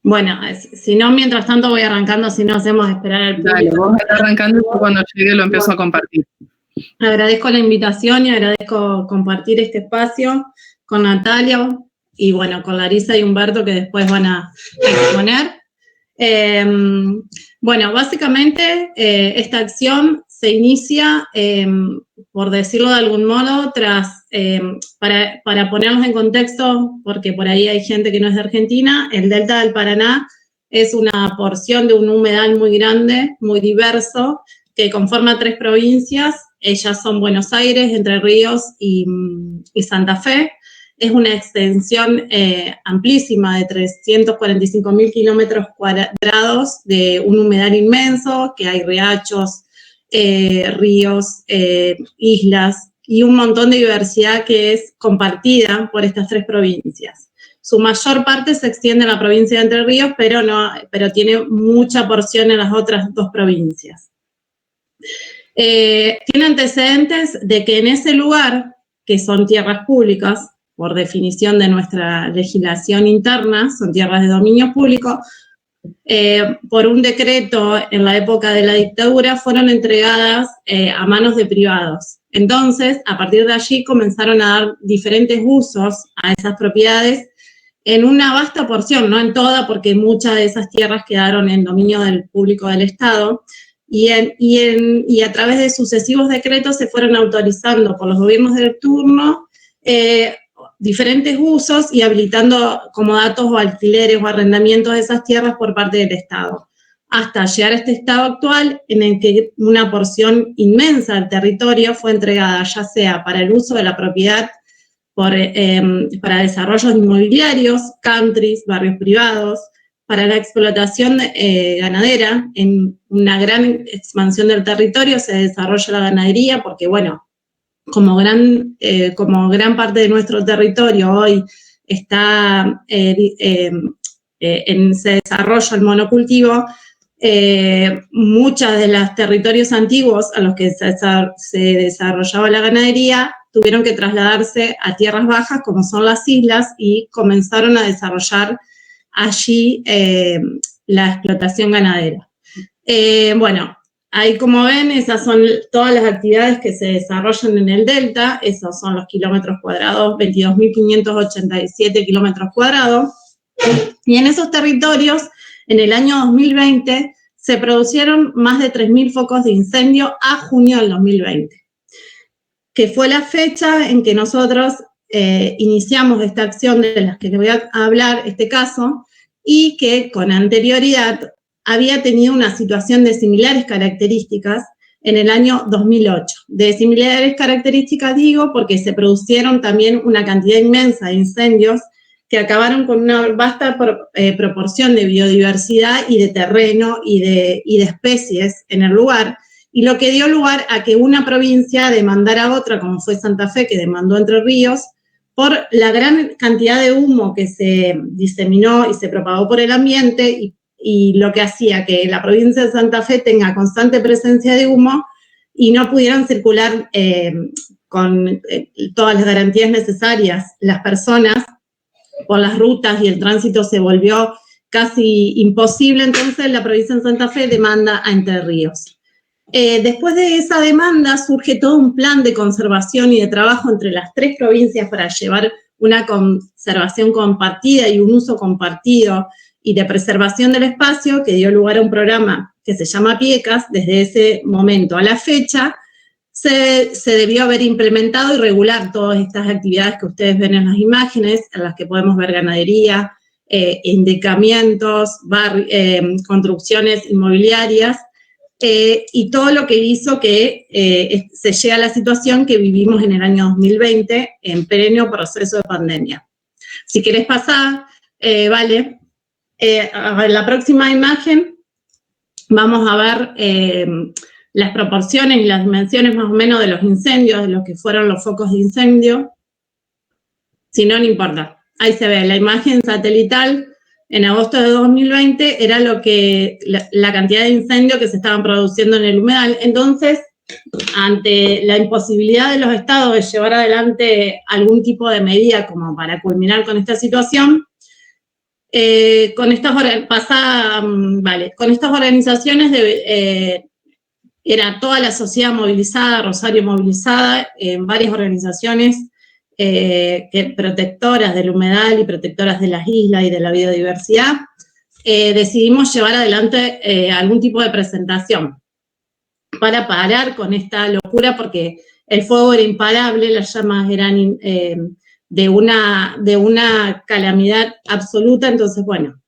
Bueno, si no, mientras tanto voy arrancando, si no hacemos esperar al público. Dale, vos estás arrancando y yo cuando llegue lo empiezo a compartir. Agradezco la invitación y agradezco compartir este espacio con Natalia y bueno, con Larisa y Humberto que después van a exponer. Bueno, básicamente esta acción se inicia, por decirlo de algún modo, para ponernos en contexto, porque por ahí hay gente que no es de Argentina, el Delta del Paraná es una porción de un humedal muy grande, muy diverso, que conforma 3 provincias. Ellas son Buenos Aires, Entre Ríos y Santa Fe. Es una extensión amplísima de 345.000 kilómetros cuadrados de un humedal inmenso, que hay riachos, ríos, islas y un montón de diversidad que es compartida por estas 3 provincias. Su mayor parte se extiende en la provincia de Entre Ríos, pero tiene mucha porción en las otras 2 provincias. Tiene antecedentes de que en ese lugar, que son tierras públicas, por definición de nuestra legislación interna, son tierras de dominio público, por un decreto en la época de la dictadura fueron entregadas a manos de privados. Entonces, a partir de allí comenzaron a dar diferentes usos a esas propiedades en una vasta porción, no en toda, porque muchas de esas tierras quedaron en dominio del público del Estado, y a través de sucesivos decretos se fueron autorizando por los gobiernos del turno diferentes usos y habilitando como datos o alquileres o arrendamientos de esas tierras por parte del Estado, hasta llegar a este estado actual en el que una porción inmensa del territorio fue entregada ya sea para el uso de la propiedad para desarrollos inmobiliarios, countries, barrios privados, para la explotación ganadera. En una gran expansión del territorio se desarrolla la ganadería porque, bueno, como gran parte de nuestro territorio hoy está se desarrolla el monocultivo, muchos de los territorios antiguos a los que se desarrollaba la ganadería tuvieron que trasladarse a tierras bajas, como son las islas, y comenzaron a desarrollar allí la explotación ganadera. Bueno, ahí como ven, esas son todas las actividades que se desarrollan en el delta, esos son los kilómetros cuadrados, 22.587 kilómetros cuadrados, y en esos territorios, en el año 2020, se produjeron más de 3.000 focos de incendio a junio del 2020, que fue la fecha en que nosotros iniciamos esta acción de las que les voy a hablar, este caso, y que con anterioridad había tenido una situación de similares características en el año 2008. De similares características digo porque se produjeron también una cantidad inmensa de incendios que acabaron con una vasta proporción de biodiversidad y de terreno y de especies en el lugar, y lo que dio lugar a que una provincia demandara a otra, como fue Santa Fe, que demandó Entre Ríos, por la gran cantidad de humo que se diseminó y se propagó por el ambiente, y lo que hacía que la provincia de Santa Fe tenga constante presencia de humo y no pudieran circular con todas las garantías necesarias las personas por las rutas, y el tránsito se volvió casi imposible. Entonces la provincia de Santa Fe demanda a Entre Ríos. Después de esa demanda surge todo un plan de conservación y de trabajo entre las tres provincias para llevar una conservación compartida y un uso compartido y de preservación del espacio, que dio lugar a un programa que se llama PIECAS. Desde ese momento a la fecha se debió haber implementado y regular todas estas actividades que ustedes ven en las imágenes, en las que podemos ver ganadería, indicamientos, construcciones inmobiliarias, y todo lo que hizo que se llegue a la situación que vivimos en el año 2020, en pleno proceso de pandemia. Si querés pasar, vale, a la próxima imagen vamos a ver las proporciones y las dimensiones más o menos de los incendios, de lo que fueron los focos de incendio. Si no, no importa. Ahí se ve la imagen satelital. En agosto de 2020 era la cantidad de incendios que se estaban produciendo en el humedal. Entonces, ante la imposibilidad de los estados de llevar adelante algún tipo de medida como para culminar con esta situación, con estas organizaciones era toda la sociedad movilizada, Rosario movilizada, en varias organizaciones protectoras del humedal y protectoras de las islas y de la biodiversidad. Decidimos llevar adelante algún tipo de presentación para parar con esta locura, porque el fuego era imparable, las llamas eran de una calamidad absoluta. Entonces, bueno,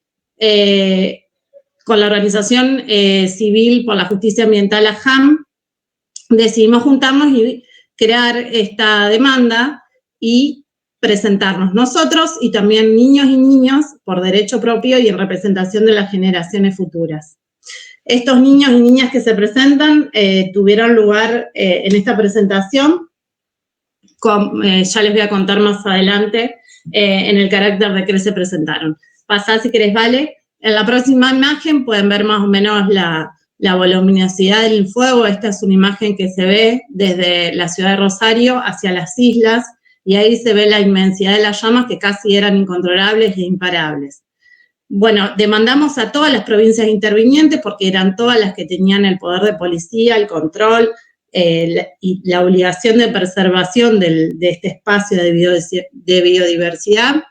con la organización civil por la justicia ambiental AJAM, decidimos juntarnos y crear esta demanda y presentarnos nosotros y también niños y niñas por derecho propio y en representación de las generaciones futuras. Estos niños y niñas que se presentan tuvieron lugar en esta presentación, ya les voy a contar más adelante en el carácter de que se presentaron. Pasá si querés, Vale. En la próxima imagen pueden ver más o menos la voluminosidad del fuego. Esta es una imagen que se ve desde la ciudad de Rosario hacia las islas, y ahí se ve la inmensidad de las llamas que casi eran incontrolables e imparables. Bueno, demandamos a todas las provincias intervinientes porque eran todas las que tenían el poder de policía, el control y la obligación de preservación de este espacio de biodiversidad,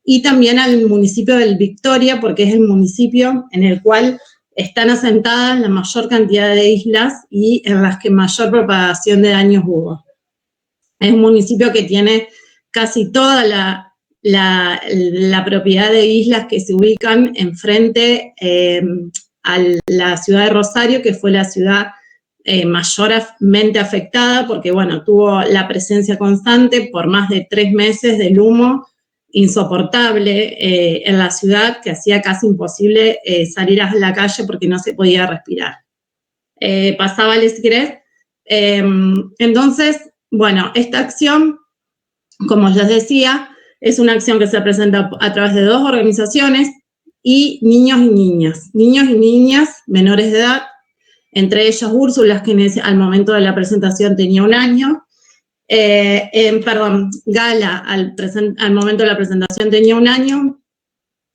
y también al municipio del Victoria, porque es el municipio en el cual están asentadas la mayor cantidad de islas y en las que mayor propagación de daños hubo. Es un municipio que tiene casi toda la propiedad de islas que se ubican enfrente a la ciudad de Rosario, que fue la ciudad mayormente afectada, porque, bueno, tuvo la presencia constante por más de 3 meses del humo insoportable en la ciudad, que hacía casi imposible salir a la calle porque no se podía respirar. Pasaba, si querés. Entonces, bueno, esta acción, como les decía, es una acción que se presenta a través de 2 organizaciones y niños y niñas menores de edad, entre ellas Úrsula, que al momento de la presentación tenía 1 año, Gala, al momento de la presentación tenía 1 año,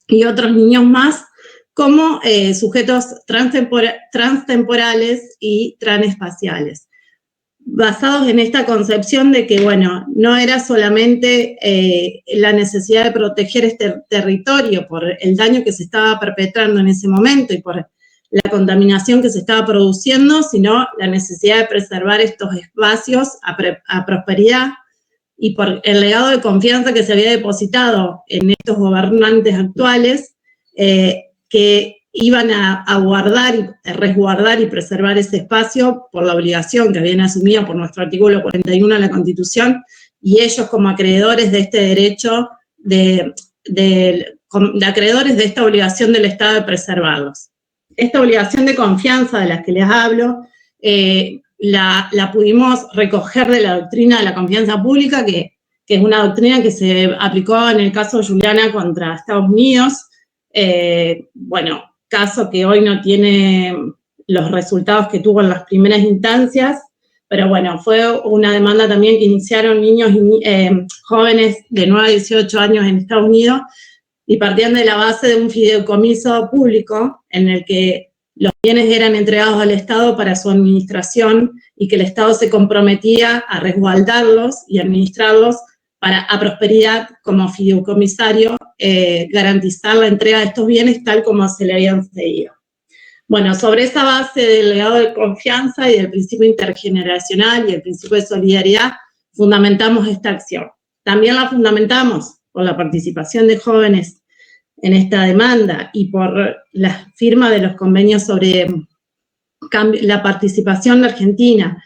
y otros niños más como sujetos transtemporales y transespaciales, basados en esta concepción de que, bueno, no era solamente la necesidad de proteger este territorio por el daño que se estaba perpetrando en ese momento y por la contaminación que se estaba produciendo, sino la necesidad de preservar estos espacios a prosperidad, y por el legado de confianza que se había depositado en estos gobernantes actuales, que iban a guardar, resguardar y preservar ese espacio por la obligación que habían asumido por nuestro artículo 41 de la Constitución, y ellos como acreedores de este derecho de acreedores de esta obligación del Estado de preservarlos. Esta obligación de confianza de la que les hablo, la pudimos recoger de la doctrina de la confianza pública, que es una doctrina que se aplicó en el caso de Juliana contra Estados Unidos, bueno, caso que hoy no tiene los resultados que tuvo en las primeras instancias, pero bueno, fue una demanda también que iniciaron niños y jóvenes de 9 a 18 años en Estados Unidos, y partían de la base de un fideicomiso público en el que los bienes eran entregados al Estado para su administración y que el Estado se comprometía a resguardarlos y administrarlos para, a prosperidad, como fideicomisario, garantizar la entrega de estos bienes tal como se le habían cedido. Bueno, sobre esa base del legado de confianza y del principio intergeneracional y el principio de solidaridad, fundamentamos esta acción. También la fundamentamos por la participación de jóvenes en esta demanda y por la firma de los convenios sobre la participación de Argentina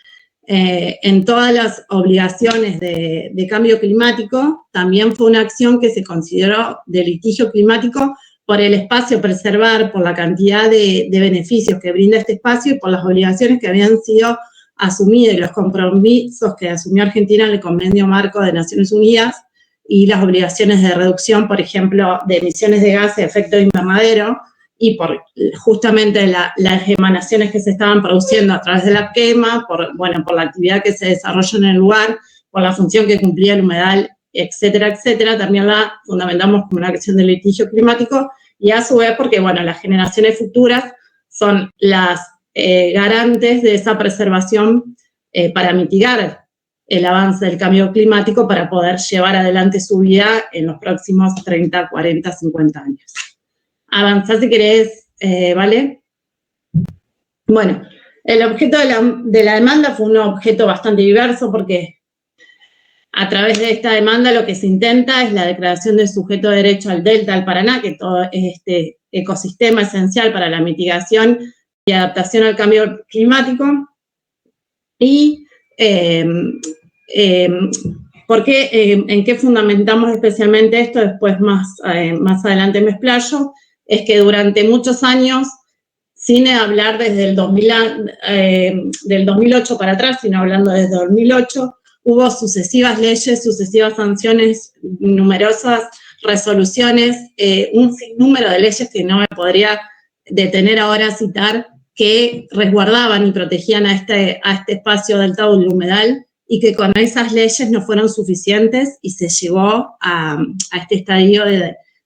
en todas las obligaciones de cambio climático. También fue una acción que se consideró de litigio climático por el espacio a preservar, por la cantidad de beneficios que brinda este espacio y por las obligaciones que habían sido asumidas y los compromisos que asumió Argentina en el Convenio Marco de Naciones Unidas y las obligaciones de reducción, por ejemplo, de emisiones de gases de efecto invernadero y por justamente las emanaciones que se estaban produciendo a través de la quema, por la actividad que se desarrolla en el lugar, por la función que cumplía el humedal, etcétera, etcétera. También la fundamentamos como una acción de litigio climático y a su vez porque, bueno, las generaciones futuras son las garantes de esa preservación para mitigar el avance del cambio climático para poder llevar adelante su vida en los próximos 30, 40, 50 años. Avanzar si querés, ¿vale? Bueno, el objeto de la demanda fue un objeto bastante diverso porque a través de esta demanda lo que se intenta es la declaración del sujeto de derecho al delta del Paraná, que todo es este ecosistema esencial para la mitigación y adaptación al cambio climático. Y ¿en qué fundamentamos especialmente esto? Después más adelante me explayo. Es que durante muchos años, sin hablar desde el del 2008 para atrás, sino hablando desde 2008, hubo sucesivas leyes, sucesivas sanciones, numerosas resoluciones, un sinnúmero de leyes que no me podría detener ahora a citar, que resguardaban y protegían a este espacio del Tauro humedal y que con esas leyes no fueron suficientes y se llegó a este estadio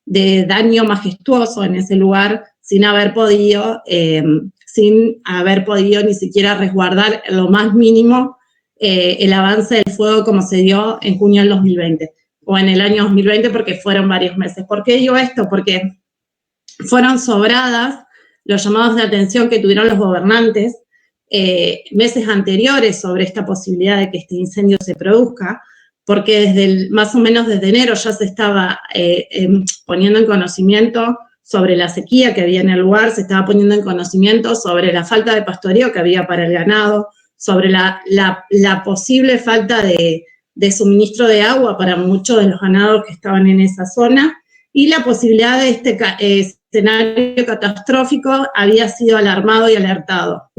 de daño majestuoso en ese lugar sin haber podido ni siquiera resguardar en lo más mínimo el avance del fuego como se dio en junio del 2020 o en el año 2020 porque fueron varios meses. ¿Por qué digo esto? Porque fueron sobradas los llamados de atención que tuvieron los gobernantes meses anteriores sobre esta posibilidad de que este incendio se produzca, porque más o menos desde enero ya se estaba poniendo en conocimiento sobre la sequía que había en el lugar, se estaba poniendo en conocimiento sobre la falta de pastoreo que había para el ganado, sobre la posible falta de suministro de agua para muchos de los ganados que estaban en esa zona, y la posibilidad de este escenario catastrófico había sido alarmado y alertado.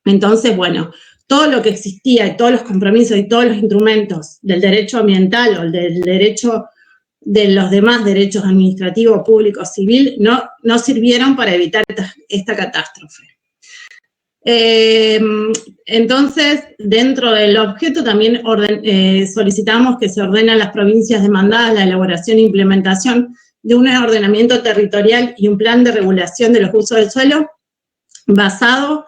Entonces, bueno, todo lo que existía y todos los compromisos y todos los instrumentos del derecho ambiental o del derecho de los demás derechos administrativos, públicos, civil, no sirvieron para evitar esta catástrofe. Entonces, dentro del objeto también solicitamos que se ordenen a las provincias demandadas la elaboración e implementación de un ordenamiento territorial y un plan de regulación de los usos del suelo basado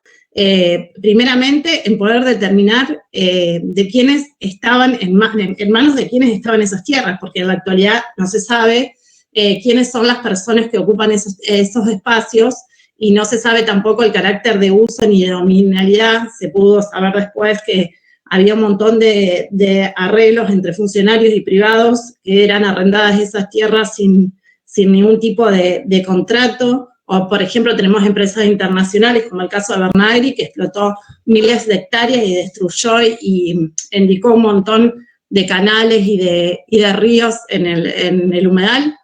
primeramente en poder determinar de quiénes estaban en manos de quiénes estaban esas tierras, porque en la actualidad no se sabe quiénes son las personas que ocupan esos espacios y no se sabe tampoco el carácter de uso ni de dominalidad. Se pudo saber después que había un montón de arreglos entre funcionarios y privados que eran arrendadas esas tierras sin ningún tipo de contrato. O, por ejemplo, tenemos empresas internacionales, como el caso de Bernagri, que explotó miles de hectáreas y destruyó y endicó un montón de canales y de ríos en el humedal,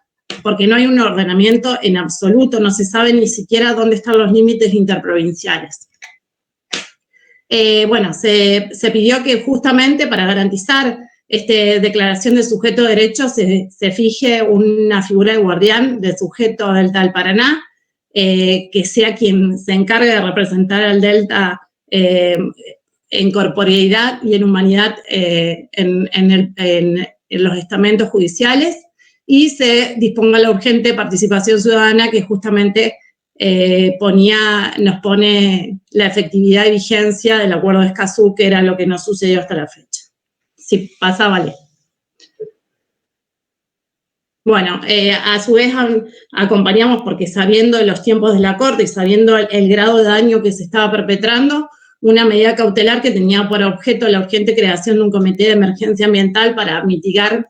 porque no hay un ordenamiento en absoluto, no se sabe ni siquiera dónde están los límites interprovinciales. Bueno, se pidió que justamente para garantizar esta declaración de sujeto de derechos se fije una figura de guardián del sujeto Delta del Paraná, que sea quien se encargue de representar al Delta en corporeidad y en humanidad en los estamentos judiciales, y se disponga la urgente participación ciudadana que justamente nos pone la efectividad y vigencia del acuerdo de Escazú, que era lo que nos sucedió hasta la fecha. Si pasa, vale. Bueno, a su vez acompañamos, porque sabiendo los tiempos de la Corte y sabiendo el grado de daño que se estaba perpetrando, una medida cautelar que tenía por objeto la urgente creación de un comité de emergencia ambiental para mitigar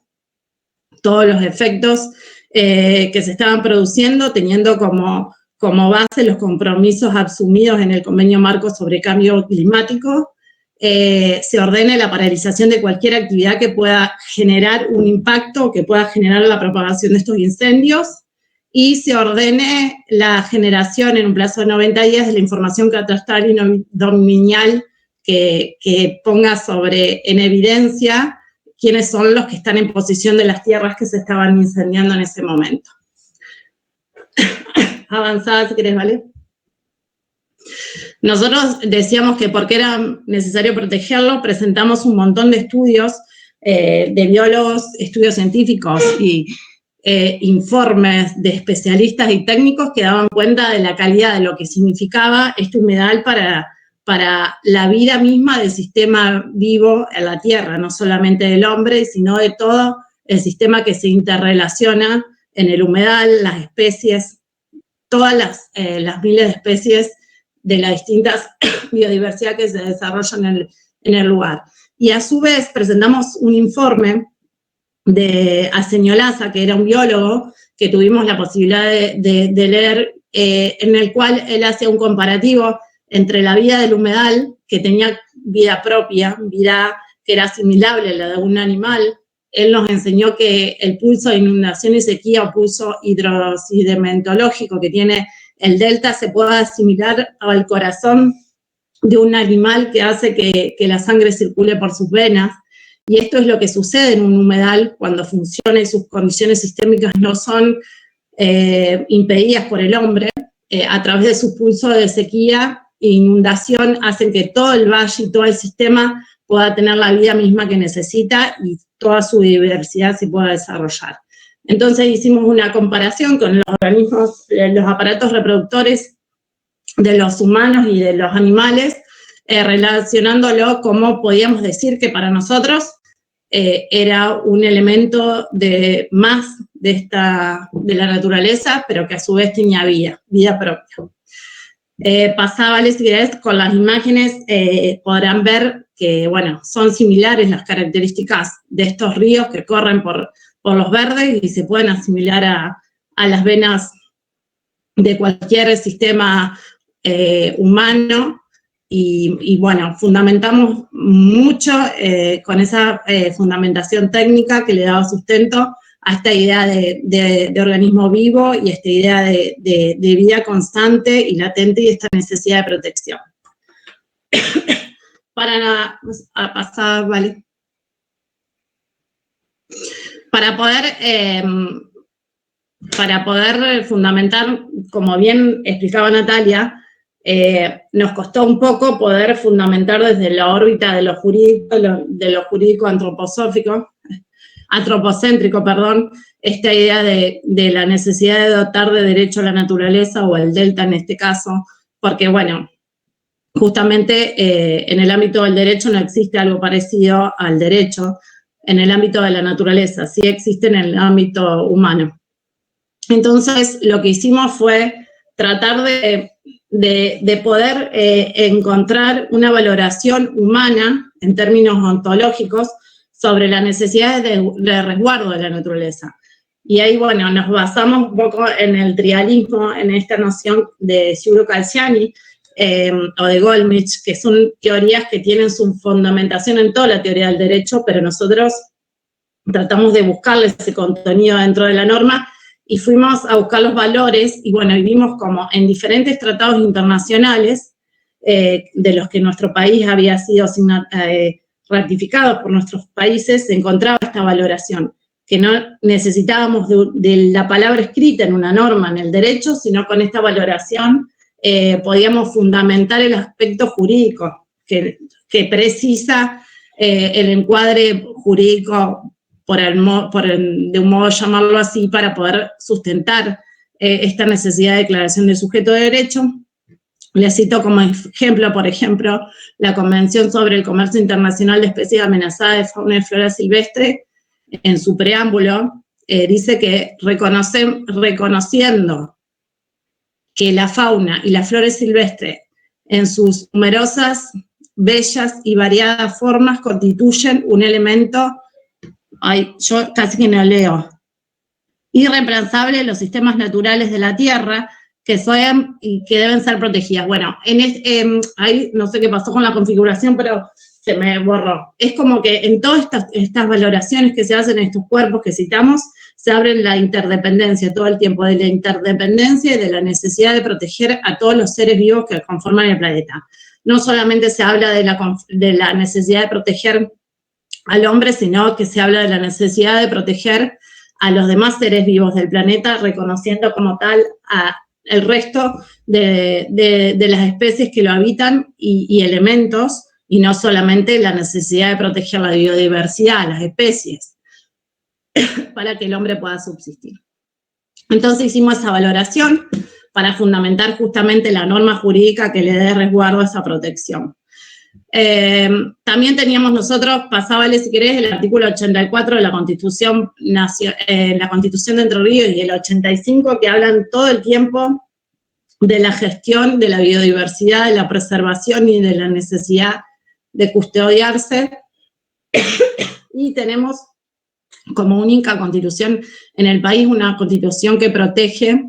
todos los efectos que se estaban produciendo, teniendo como base los compromisos asumidos en el Convenio Marco sobre Cambio Climático. Se ordene la paralización de cualquier actividad que pueda generar un impacto, que pueda generar la propagación de estos incendios, y se ordene la generación en un plazo de 90 días de la información catastral y dominial que ponga en evidencia quiénes son los que están en posesión de las tierras que se estaban incendiando en ese momento. Avanzada, si querés, ¿vale? Nosotros decíamos que porque era necesario protegerlo, presentamos un montón de estudios de biólogos, estudios científicos y informes de especialistas y técnicos que daban cuenta de la calidad de lo que significaba este humedal para la vida misma del sistema vivo en la Tierra, no solamente del hombre, sino de todo el sistema que se interrelaciona en el humedal, las especies, todas las miles de especies de la distintas biodiversidad que se desarrollan en el lugar. Y a su vez presentamos un informe de Aseñolaza, que era un biólogo, que tuvimos la posibilidad de leer, en el cual él hacía un comparativo entre la vida del humedal, que tenía vida propia, vida que era asimilable a la de un animal. Él nos enseñó que el pulso de inundación y sequía, o pulso hidrosedimentológico que tiene el delta, se puede asimilar al corazón de un animal, que hace que la sangre circule por sus venas. Y esto es lo que sucede en un humedal cuando funciona y sus condiciones sistémicas no son impedidas por el hombre. A través de su pulso de sequía e inundación hacen que todo el valle y todo el sistema pueda tener la vida misma que necesita y toda su diversidad se pueda desarrollar. Entonces hicimos una comparación con los organismos, los aparatos reproductores de los humanos y de los animales, relacionándolo como podíamos decir que para nosotros era un elemento más de la naturaleza, pero que a su vez tenía vida propia. Pasaba, si querés, con las imágenes podrán ver que, bueno, son similares las características de estos ríos que corren por los verdes y se pueden asimilar a las venas de cualquier sistema humano. Y bueno, fundamentamos mucho con esa fundamentación técnica que le daba sustento a esta idea de organismo vivo y esta idea de vida constante y latente y esta necesidad de protección. Para pasar, ¿vale? Para poder fundamentar, como bien explicaba Natalia, nos costó un poco poder fundamentar desde la órbita de lo jurídico antropocéntrico, esta idea de la necesidad de dotar de derecho a la naturaleza, o el delta en este caso, porque, bueno, justamente en el ámbito del derecho no existe algo parecido al derecho en el ámbito de la naturaleza, sí existe en el ámbito humano. Entonces, lo que hicimos fue tratar de poder encontrar una valoración humana en términos ontológicos sobre la necesidad de resguardo de la naturaleza. Y ahí, bueno, nos basamos un poco en el trialismo, en esta noción de Giulio Calciani o de Goldmich, que son teorías que tienen su fundamentación en toda la teoría del derecho, pero nosotros tratamos de buscarle ese contenido dentro de la norma y fuimos a buscar los valores, y bueno, y vimos como en diferentes tratados internacionales, de los que nuestro país había sido ratificado por nuestros países, se encontraba esta valoración, que no necesitábamos de la palabra escrita en una norma, en el derecho, sino con esta valoración podíamos fundamentar el aspecto jurídico que precisa el encuadre jurídico, de un modo llamarlo así, para poder sustentar esta necesidad de declaración de sujeto de derecho. Les cito como ejemplo, por ejemplo, la Convención sobre el Comercio Internacional de Especies Amenazadas de Fauna y Flora Silvestre, en su preámbulo, dice que reconociendo que la fauna y la flora silvestre en sus numerosas, bellas y variadas formas constituyen un elemento, yo casi que no leo, irreemplazable de los sistemas naturales de la Tierra, que son y que deben ser protegidas. Bueno, ahí no sé qué pasó con la configuración, pero se me borró. Es como que en todas estas valoraciones que se hacen en estos cuerpos que citamos, se abre la interdependencia todo el tiempo, de la interdependencia y de la necesidad de proteger a todos los seres vivos que conforman el planeta. No solamente se habla de la necesidad de proteger al hombre, sino que se habla de la necesidad de proteger a los demás seres vivos del planeta, reconociendo como tal a el resto de las especies que lo habitan y elementos, y no solamente la necesidad de proteger la biodiversidad, las especies, para que el hombre pueda subsistir. Entonces hicimos esa valoración para fundamentar justamente la norma jurídica que le dé resguardo a esa protección. También teníamos nosotros, pasábale si querés, el artículo 84 de la Constitución de Entre Ríos y el 85, que hablan todo el tiempo de la gestión de la biodiversidad, de la preservación y de la necesidad de custodiarse. Y tenemos como única constitución en el país una constitución que protege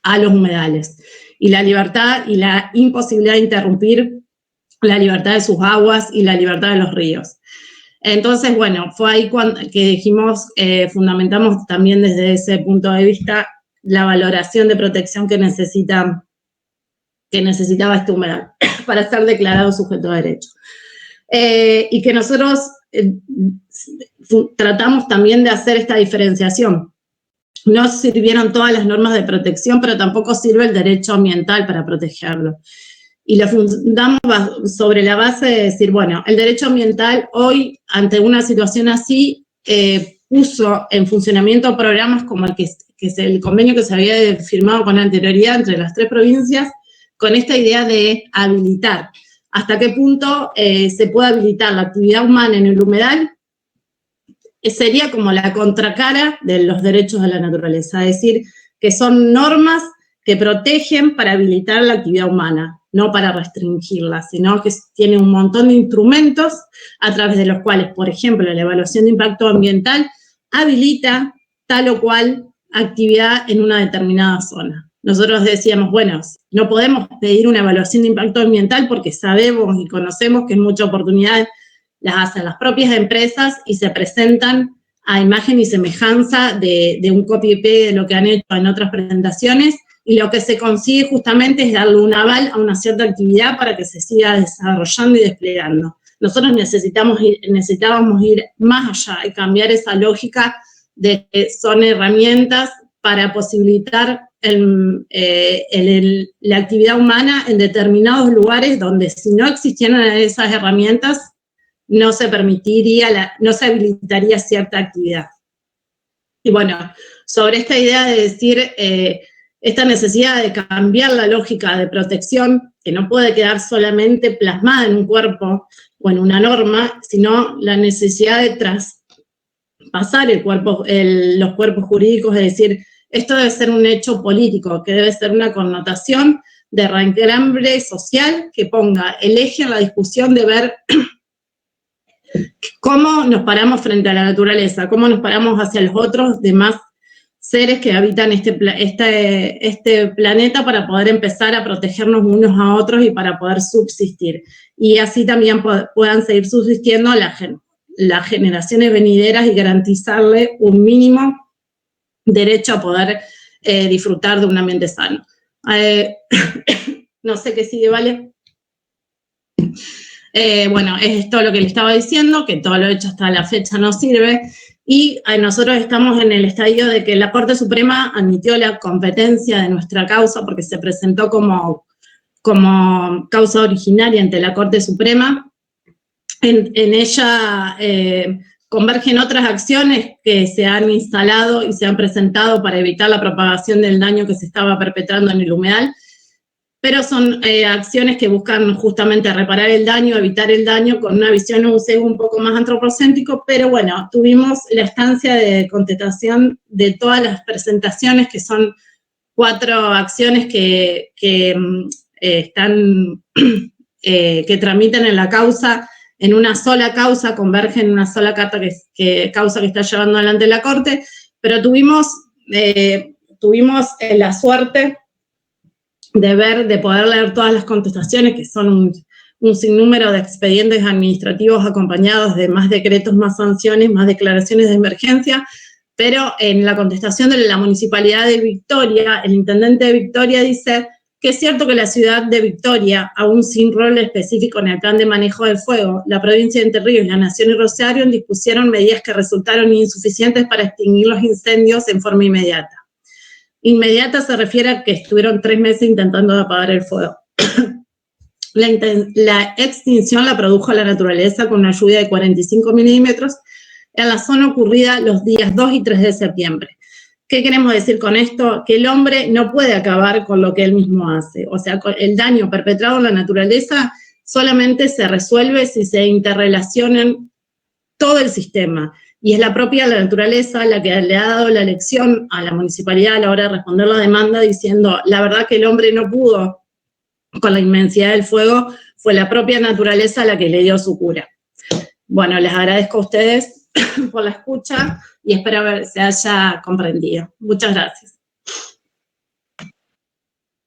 a los humedales y la libertad y la imposibilidad de interrumpir la libertad de sus aguas y la libertad de los ríos. Entonces, bueno, fue ahí que dijimos, fundamentamos también desde ese punto de vista la valoración de protección que necesitaba este humedal para ser declarado sujeto de derecho. Y que nosotros tratamos también de hacer esta diferenciación. No sirvieron todas las normas de protección, pero tampoco sirve el derecho ambiental para protegerlo. Y lo fundamos sobre la base de decir, bueno, el derecho ambiental hoy, ante una situación así, puso en funcionamiento programas como el que es el convenio que se había firmado con anterioridad entre las 3 provincias, con esta idea de habilitar. ¿Hasta qué punto se puede habilitar la actividad humana en el humedal? Sería como la contracara de los derechos de la naturaleza, es decir, que son normas que protegen para habilitar la actividad humana, no para restringirla, sino que tiene un montón de instrumentos a través de los cuales, por ejemplo, la evaluación de impacto ambiental habilita tal o cual actividad en una determinada zona. Nosotros decíamos, bueno, no podemos pedir una evaluación de impacto ambiental porque sabemos y conocemos que en muchas oportunidades las hacen las propias empresas y se presentan a imagen y semejanza de un copy-paste de lo que han hecho en otras presentaciones, y lo que se consigue justamente es darle un aval a una cierta actividad para que se siga desarrollando y desplegando. Nosotros necesitábamos ir más allá y cambiar esa lógica de que son herramientas para posibilitar la actividad humana en determinados lugares donde, si no existieran esas herramientas, no se no se habilitaría cierta actividad. Y bueno, sobre esta idea de decir esta necesidad de cambiar la lógica de protección, que no puede quedar solamente plasmada en un cuerpo o en una norma, sino la necesidad de traspasar los cuerpos jurídicos, es decir, esto debe ser un hecho político, que debe ser una connotación de reencambre social que ponga el eje en la discusión de ver cómo nos paramos frente a la naturaleza, cómo nos paramos hacia los otros demás seres que habitan este planeta, para poder empezar a protegernos unos a otros y para poder subsistir. Y así también puedan seguir subsistiendo las generaciones venideras y garantizarle un mínimo derecho a poder disfrutar de un ambiente sano. No sé qué sigue, ¿vale? Bueno, es todo lo que le estaba diciendo, que todo lo hecho hasta la fecha no sirve, y nosotros estamos en el estadio de que la Corte Suprema admitió la competencia de nuestra causa porque se presentó como causa originaria ante la Corte Suprema. En ella convergen otras acciones que se han instalado y se han presentado para evitar la propagación del daño que se estaba perpetrando en el humedal, pero son acciones que buscan justamente reparar el daño, evitar el daño, con una visión, un sesgo un poco más antropocéntrico, pero bueno, tuvimos la instancia de contestación de todas las presentaciones, que son 4 acciones que tramitan en la causa, en una sola causa, convergen en una sola causa que está llevando adelante la Corte, pero tuvimos la suerte de poder leer todas las contestaciones, que son un sinnúmero de expedientes administrativos acompañados de más decretos, más sanciones, más declaraciones de emergencia, pero en la contestación de la Municipalidad de Victoria, el intendente de Victoria dice que es cierto que la ciudad de Victoria, aún sin rol específico en el plan de manejo del fuego, la provincia de Entre Ríos, la Nación y Rosario dispusieron medidas que resultaron insuficientes para extinguir los incendios en forma inmediata. Inmediata se refiere a que estuvieron 3 meses intentando apagar el fuego. La extinción la produjo la naturaleza con una lluvia de 45 milímetros en la zona ocurrida los días 2 y 3 de septiembre. ¿Qué queremos decir con esto? Que el hombre no puede acabar con lo que él mismo hace. O sea, el daño perpetrado en la naturaleza solamente se resuelve si se interrelacionan todo el sistema. Y es la propia naturaleza la que le ha dado la lección a la municipalidad a la hora de responder la demanda, diciendo, la verdad que el hombre no pudo con la inmensidad del fuego, fue la propia naturaleza la que le dio su cura. Bueno, les agradezco a ustedes por la escucha y espero que se haya comprendido. Muchas gracias.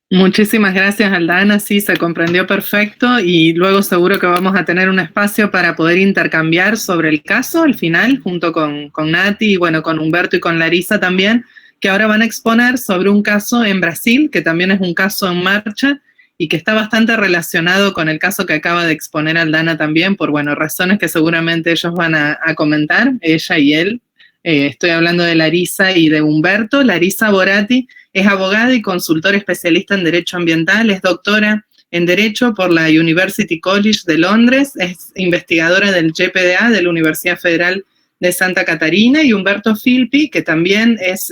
Muchísimas gracias, Aldana. Sí, se comprendió perfecto y luego seguro que vamos a tener un espacio para poder intercambiar sobre el caso al final, junto con Nati y bueno, con Humberto y con Larisa también, que ahora van a exponer sobre un caso en Brasil, que también es un caso en marcha y que está bastante relacionado con el caso que acaba de exponer Aldana también, por bueno, razones que seguramente ellos van a comentar, ella y él. Estoy hablando de Larisa y de Humberto. Larisa Boratti es abogada y consultora especialista en Derecho Ambiental, es doctora en Derecho por la University College de Londres, es investigadora del GPDA de la Universidad Federal de Santa Catarina, y Humberto Filpi, que también es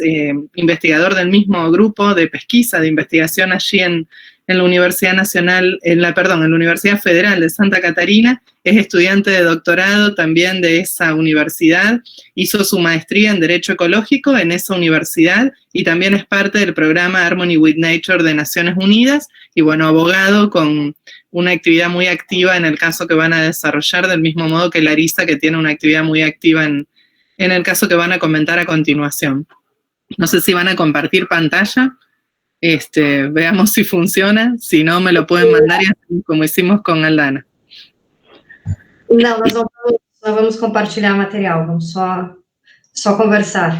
investigador del mismo grupo de pesquisa, de investigación allí en la Universidad Nacional, en la Universidad Federal de Santa Catarina, es estudiante de doctorado también de esa universidad, hizo su maestría en Derecho Ecológico en esa universidad y también es parte del programa Harmony with Nature de Naciones Unidas y bueno, abogado con una actividad muy activa en el caso que van a desarrollar, del mismo modo que Larisa, que tiene una actividad muy activa en el caso que van a comentar a continuación. No sé si van a compartir pantalla. Veamos si funciona, si no me lo pueden mandar y así como hicimos con Aldana. Não, nós vamos compartilhar material, vamos só conversar.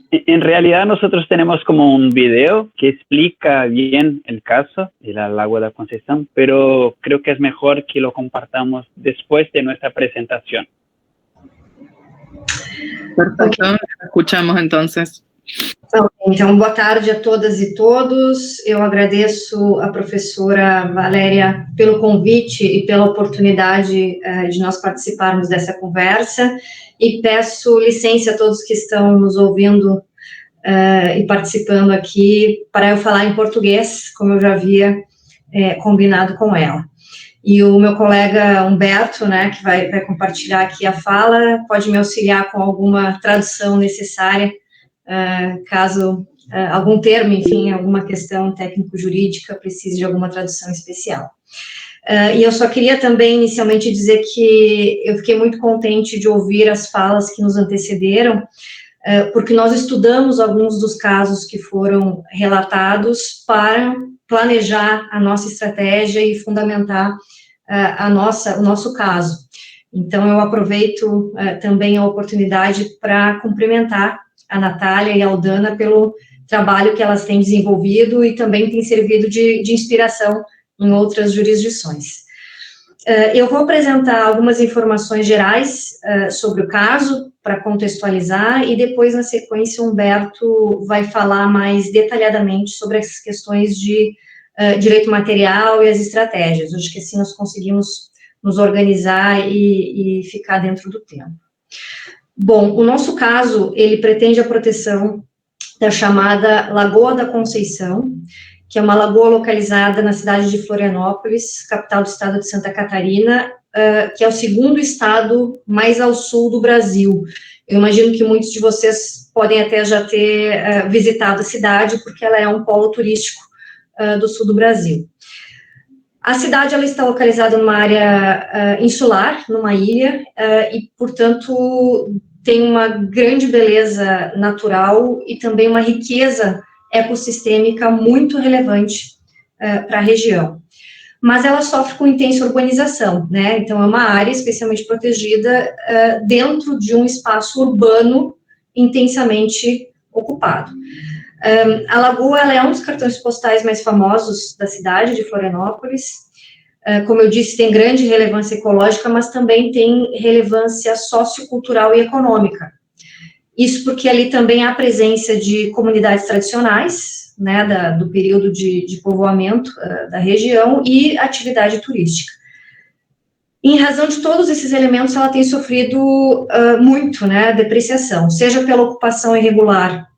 En realidad nosotros tenemos como un video que explica bien el caso del lago de Conceição, pero creo que es mejor que lo compartamos después de nuestra presentación. Perfecto, escuchamos entonces. Então, boa tarde a todas e todos. Eu agradeço a professora Valéria pelo convite e pela oportunidade de nós participarmos dessa conversa e peço licença a todos que estão nos ouvindo e participando aqui para eu falar em português, como eu já havia combinado com ela. E o meu colega Humberto, né, que vai compartilhar aqui a fala, pode me auxiliar com alguma tradução necessária, caso algum termo, enfim, alguma questão técnico-jurídica precise de alguma tradução especial. E eu só queria também, inicialmente, dizer que eu fiquei muito contente de ouvir as falas que nos antecederam, porque nós estudamos alguns dos casos que foram relatados para planejar a nossa estratégia e fundamentar o nosso caso. Então, eu aproveito também a oportunidade para cumprimentar a Natália e a Aldana pelo trabalho que elas têm desenvolvido e também tem servido de inspiração em outras jurisdições. Eu vou apresentar algumas informações gerais sobre o caso, para contextualizar, e depois, na sequência, o Humberto vai falar mais detalhadamente sobre as questões de direito material e as estratégias. Acho que assim nós conseguimos nos organizar e ficar dentro do tempo. Bom, o nosso caso, ele pretende a proteção da chamada Lagoa da Conceição, que é uma lagoa localizada na cidade de Florianópolis, capital do estado de Santa Catarina, que é o segundo estado mais ao sul do Brasil. Eu imagino que muitos de vocês podem até já ter visitado a cidade, porque ela é um polo turístico do sul do Brasil. A cidade, ela está localizada numa área insular, numa ilha, e, portanto, tem uma grande beleza natural e também uma riqueza ecossistêmica muito relevante para a região. Mas ela sofre com intensa urbanização, né? Então, é uma área especialmente protegida dentro de um espaço urbano intensamente ocupado. A lagoa, ela é um dos cartões postais mais famosos da cidade de Florianópolis. Como eu disse, tem grande relevância ecológica, mas também tem relevância sociocultural e econômica. Isso porque ali também há presença de comunidades tradicionais, né, do período de povoamento da região, e atividade turística. Em razão de todos esses elementos, ela tem sofrido muito, né, depreciação, seja pela ocupação irregular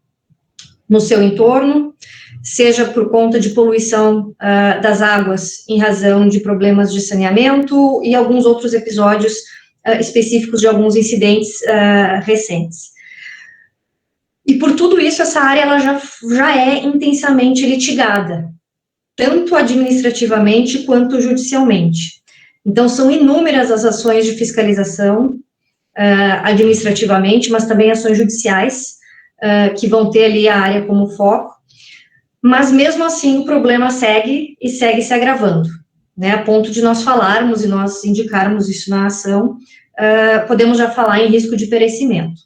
no seu entorno, seja por conta de poluição das águas em razão de problemas de saneamento e alguns outros episódios específicos de alguns incidentes recentes. E por tudo isso, essa área ela já é intensamente litigada, tanto administrativamente quanto judicialmente. Então, são inúmeras as ações de fiscalização administrativamente, mas também ações judiciais, que vão ter ali a área como foco, mas mesmo assim o problema segue e segue se agravando, né, a ponto de nós falarmos e nós indicarmos isso na ação, podemos já falar em risco de perecimento.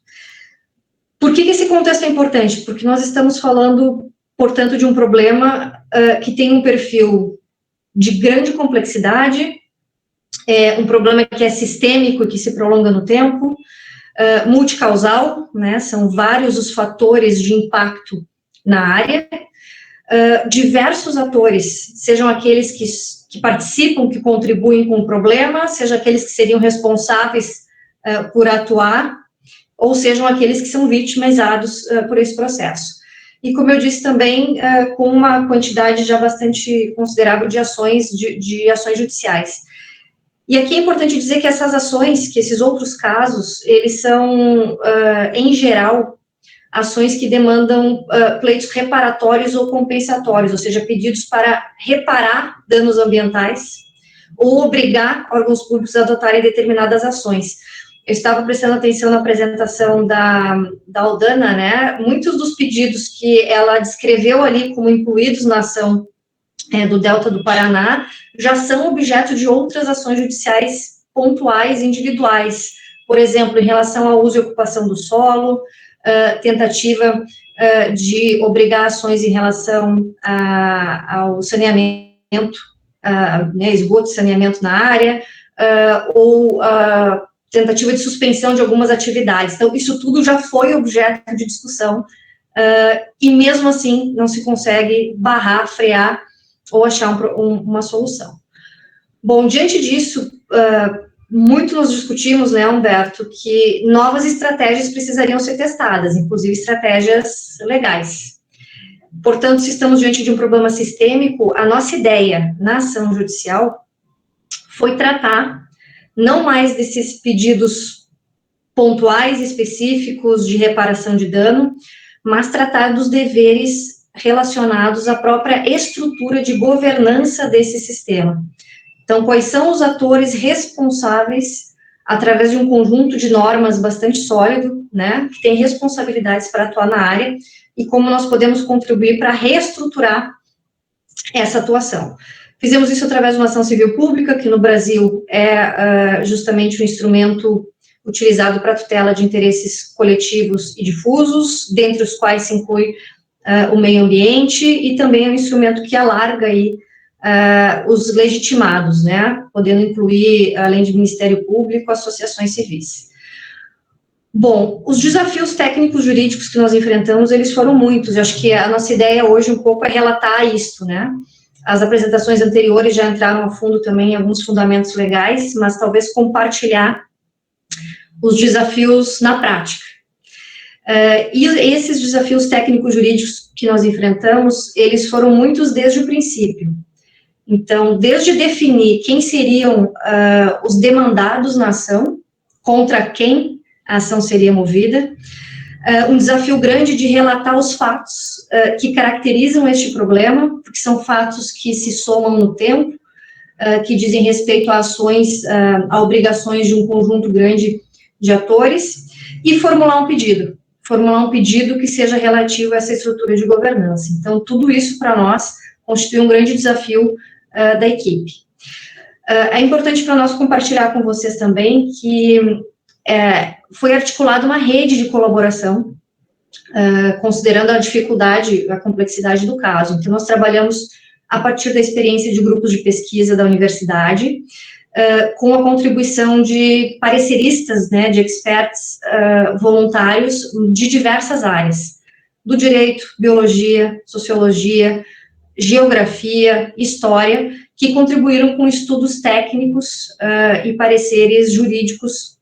Por que esse contexto é importante? Porque nós estamos falando, portanto, de um problema que tem um perfil de grande complexidade, um problema que é sistêmico e que se prolonga no tempo, multicausal, né, são vários os fatores de impacto na área, diversos atores, sejam aqueles que participam, que contribuem com o problema, sejam aqueles que seriam responsáveis por atuar, ou sejam aqueles que são vitimizados por esse processo. E, como eu disse também, com uma quantidade já bastante considerável de ações judiciais. E aqui é importante dizer que essas ações, que esses outros casos, eles são, em geral, ações que demandam pleitos reparatórios ou compensatórios, ou seja, pedidos para reparar danos ambientais ou obrigar órgãos públicos a adotarem determinadas ações. Eu estava prestando atenção na apresentação da Aldana, né, muitos dos pedidos que ela descreveu ali como incluídos na ação do Delta do Paraná já são objeto de outras ações judiciais pontuais e individuais, por exemplo, em relação ao uso e ocupação do solo, tentativa de obrigações em relação ao saneamento, né, esgoto e saneamento na área, ou tentativa de suspensão de algumas atividades. Então, isso tudo já foi objeto de discussão, e mesmo assim não se consegue barrar, frear ou achar uma solução. Bom, diante disso, muito nos discutimos, né, Humberto, que novas estratégias precisariam ser testadas, inclusive estratégias legais. Portanto, se estamos diante de um problema sistêmico, a nossa ideia na ação judicial foi tratar não mais desses pedidos pontuais, específicos de reparação de dano, mas tratar dos deveres relacionados à própria estrutura de governança desse sistema. Então, quais são os atores responsáveis, através de um conjunto de normas bastante sólido, né, que tem responsabilidades para atuar na área, e como nós podemos contribuir para reestruturar essa atuação. Fizemos isso através de uma ação civil pública, que no Brasil é justamente um instrumento utilizado para tutela de interesses coletivos e difusos, dentre os quais se inclui o meio ambiente, e também é um instrumento que alarga aí os legitimados, né, podendo incluir, além de Ministério Público, associações civis. Bom, os desafios técnicos jurídicos que nós enfrentamos, eles foram muitos, eu acho que a nossa ideia hoje um pouco é relatar isto, né. As apresentações anteriores já entraram a fundo também em alguns fundamentos legais, mas talvez compartilhar os desafios na prática. E esses desafios técnicos jurídicos que nós enfrentamos, eles foram muitos desde o princípio. Então, desde definir quem seriam os demandados na ação, contra quem a ação seria movida, um desafio grande de relatar os fatos que caracterizam este problema, porque são fatos que se somam no tempo, que dizem respeito a ações, a obrigações de um conjunto grande de atores, e formular um pedido que seja relativo a essa estrutura de governança. Então, tudo isso, para nós, constitui um grande desafio da equipe. É importante para nós compartilhar com vocês também que foi articulada uma rede de colaboração, considerando a dificuldade, a complexidade do caso. Então, nós trabalhamos a partir da experiência de grupos de pesquisa da universidade, com a contribuição de pareceristas, né, de experts voluntários de diversas áreas, do direito, biologia, sociologia, geografia, história, que contribuíram com estudos técnicos e pareceres jurídicos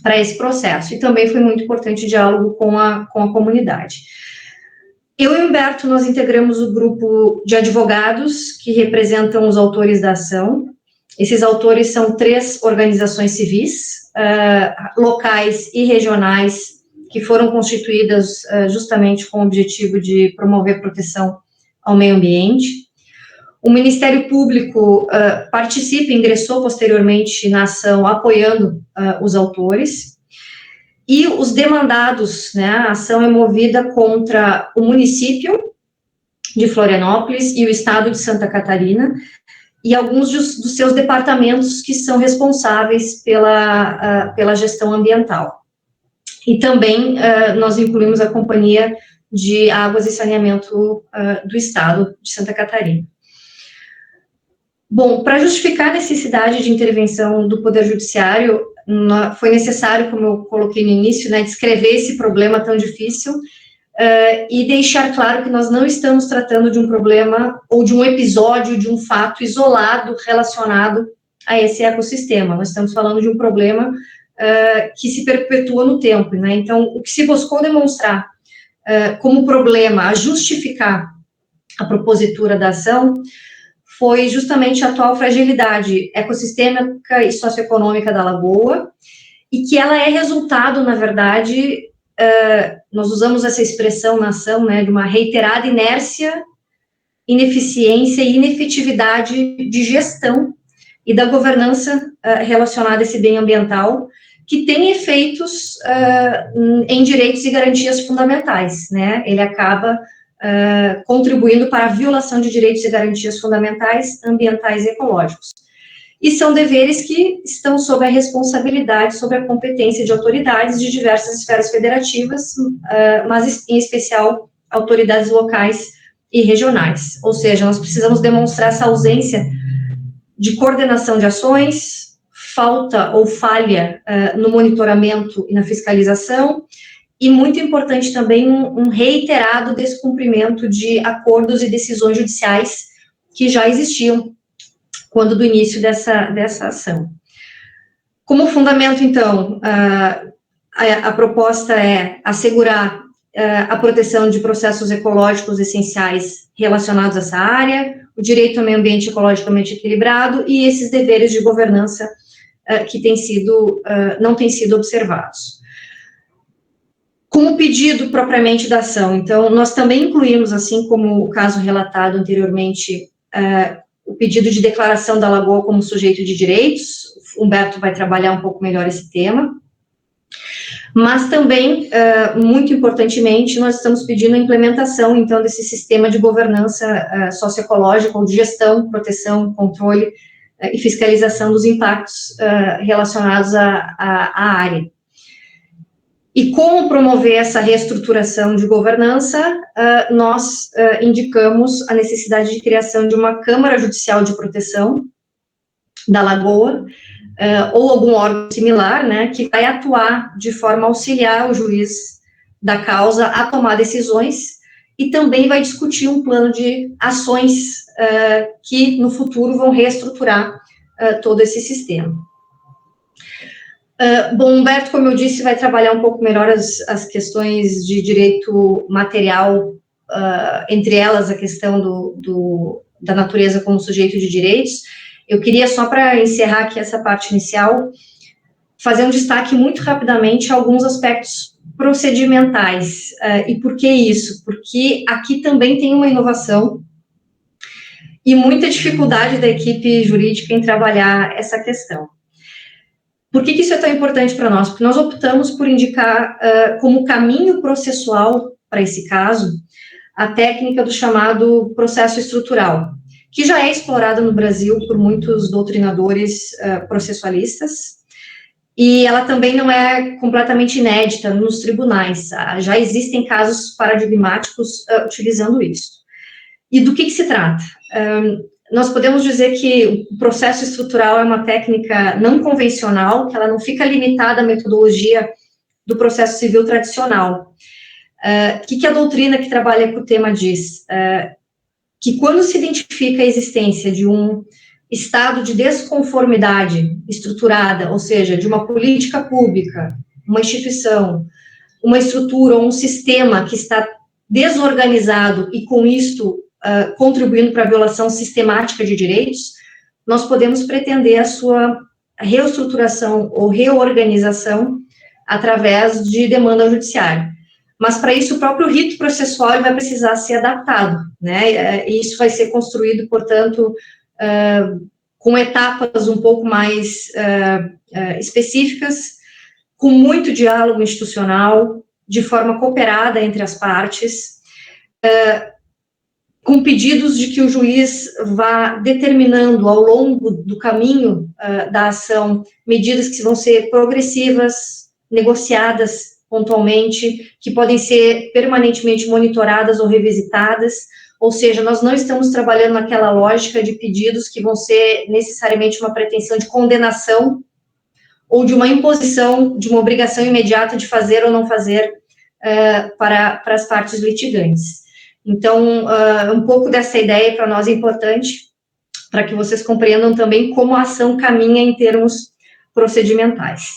para esse processo, e também foi muito importante o diálogo com a comunidade. Eu e o Humberto, nós integramos o grupo de advogados que representam os autores da ação. Esses autores são 3 organizações civis, locais e regionais, que foram constituídas justamente com o objetivo de promover proteção ao meio ambiente. O Ministério Público ingressou posteriormente na ação, apoiando os autores, e os demandados, né, a ação é movida contra o município de Florianópolis e o estado de Santa Catarina, e alguns dos seus departamentos que são responsáveis pela gestão ambiental. E também nós incluímos a Companhia de Águas e Saneamento do estado de Santa Catarina. Bom, para justificar a necessidade de intervenção do Poder Judiciário, foi necessário, como eu coloquei no início, né, descrever esse problema tão difícil e deixar claro que nós não estamos tratando de um problema ou de um episódio, de um fato isolado relacionado a esse ecossistema. Nós estamos falando de um problema que se perpetua no tempo, né? Então, o que se buscou demonstrar como problema a justificar a propositura da ação foi justamente a atual fragilidade ecossistêmica e socioeconômica da lagoa, e que ela é resultado, na verdade, nós usamos essa expressão na ação, né, de uma reiterada inércia, ineficiência e inefetividade de gestão e da governança relacionada a esse bem ambiental, que tem efeitos em direitos e garantias fundamentais, né, ele acaba contribuindo para a violação de direitos e garantias fundamentais, ambientais e ecológicos. E são deveres que estão sob a responsabilidade, sob a competência de autoridades de diversas esferas federativas, mas em especial autoridades locais e regionais. Ou seja, nós precisamos demonstrar essa ausência de coordenação de ações, falta ou falha no monitoramento e na fiscalização, e muito importante também um reiterado descumprimento de acordos e decisões judiciais que já existiam quando do início dessa ação. Como fundamento, então, a proposta é assegurar a proteção de processos ecológicos essenciais relacionados a essa área, o direito ao meio ambiente ecologicamente equilibrado e esses deveres de governança que não têm sido observados. Com o pedido propriamente da ação, então, nós também incluímos, assim como o caso relatado anteriormente, o pedido de declaração da lagoa como sujeito de direitos. O Humberto vai trabalhar um pouco melhor esse tema. Mas também, muito importantemente, nós estamos pedindo a implementação, então, desse sistema de governança socioecológica, ou de gestão, proteção, controle e fiscalização dos impactos relacionados à área. E como promover essa reestruturação de governança, nós indicamos a necessidade de criação de uma Câmara Judicial de Proteção da Lagoa, ou algum órgão similar, né, que vai atuar de forma a auxiliar o juiz da causa a tomar decisões e também vai discutir um plano de ações que no futuro vão reestruturar todo esse sistema. Bom, Humberto, como eu disse, vai trabalhar um pouco melhor as questões de direito material, entre elas a questão da natureza como sujeito de direitos. Eu queria, só para encerrar aqui essa parte inicial, fazer um destaque muito rapidamente a alguns aspectos procedimentais. E por que isso? Porque aqui também tem uma inovação e muita dificuldade da equipe jurídica em trabalhar essa questão. Por que isso é tão importante para nós? Porque nós optamos por indicar como caminho processual para esse caso a técnica do chamado processo estrutural, que já é explorada no Brasil por muitos doutrinadores processualistas, e ela também não é completamente inédita nos tribunais. Já existem casos paradigmáticos utilizando isso. E do que se trata? Nós podemos dizer que o processo estrutural é uma técnica não convencional, que ela não fica limitada à metodologia do processo civil tradicional. O que a doutrina que trabalha com o tema diz? Que quando se identifica a existência de um estado de desconformidade estruturada, ou seja, de uma política pública, uma instituição, uma estrutura ou um sistema que está desorganizado e com isto contribuindo para a violação sistemática de direitos, nós podemos pretender a sua reestruturação ou reorganização através de demanda judiciária. Mas, para isso, o próprio rito processual vai precisar ser adaptado, né? E isso vai ser construído, portanto, com etapas um pouco mais específicas, com muito diálogo institucional, de forma cooperada entre as partes, com pedidos de que o juiz vá determinando ao longo do caminho da ação medidas que vão ser progressivas, negociadas pontualmente, que podem ser permanentemente monitoradas ou revisitadas, ou seja, nós não estamos trabalhando naquela lógica de pedidos que vão ser necessariamente uma pretensão de condenação ou de uma imposição, de uma obrigação imediata de fazer ou não fazer para as partes litigantes. Então, um pouco dessa ideia para nós é importante, para que vocês compreendam também como a ação caminha em termos procedimentais.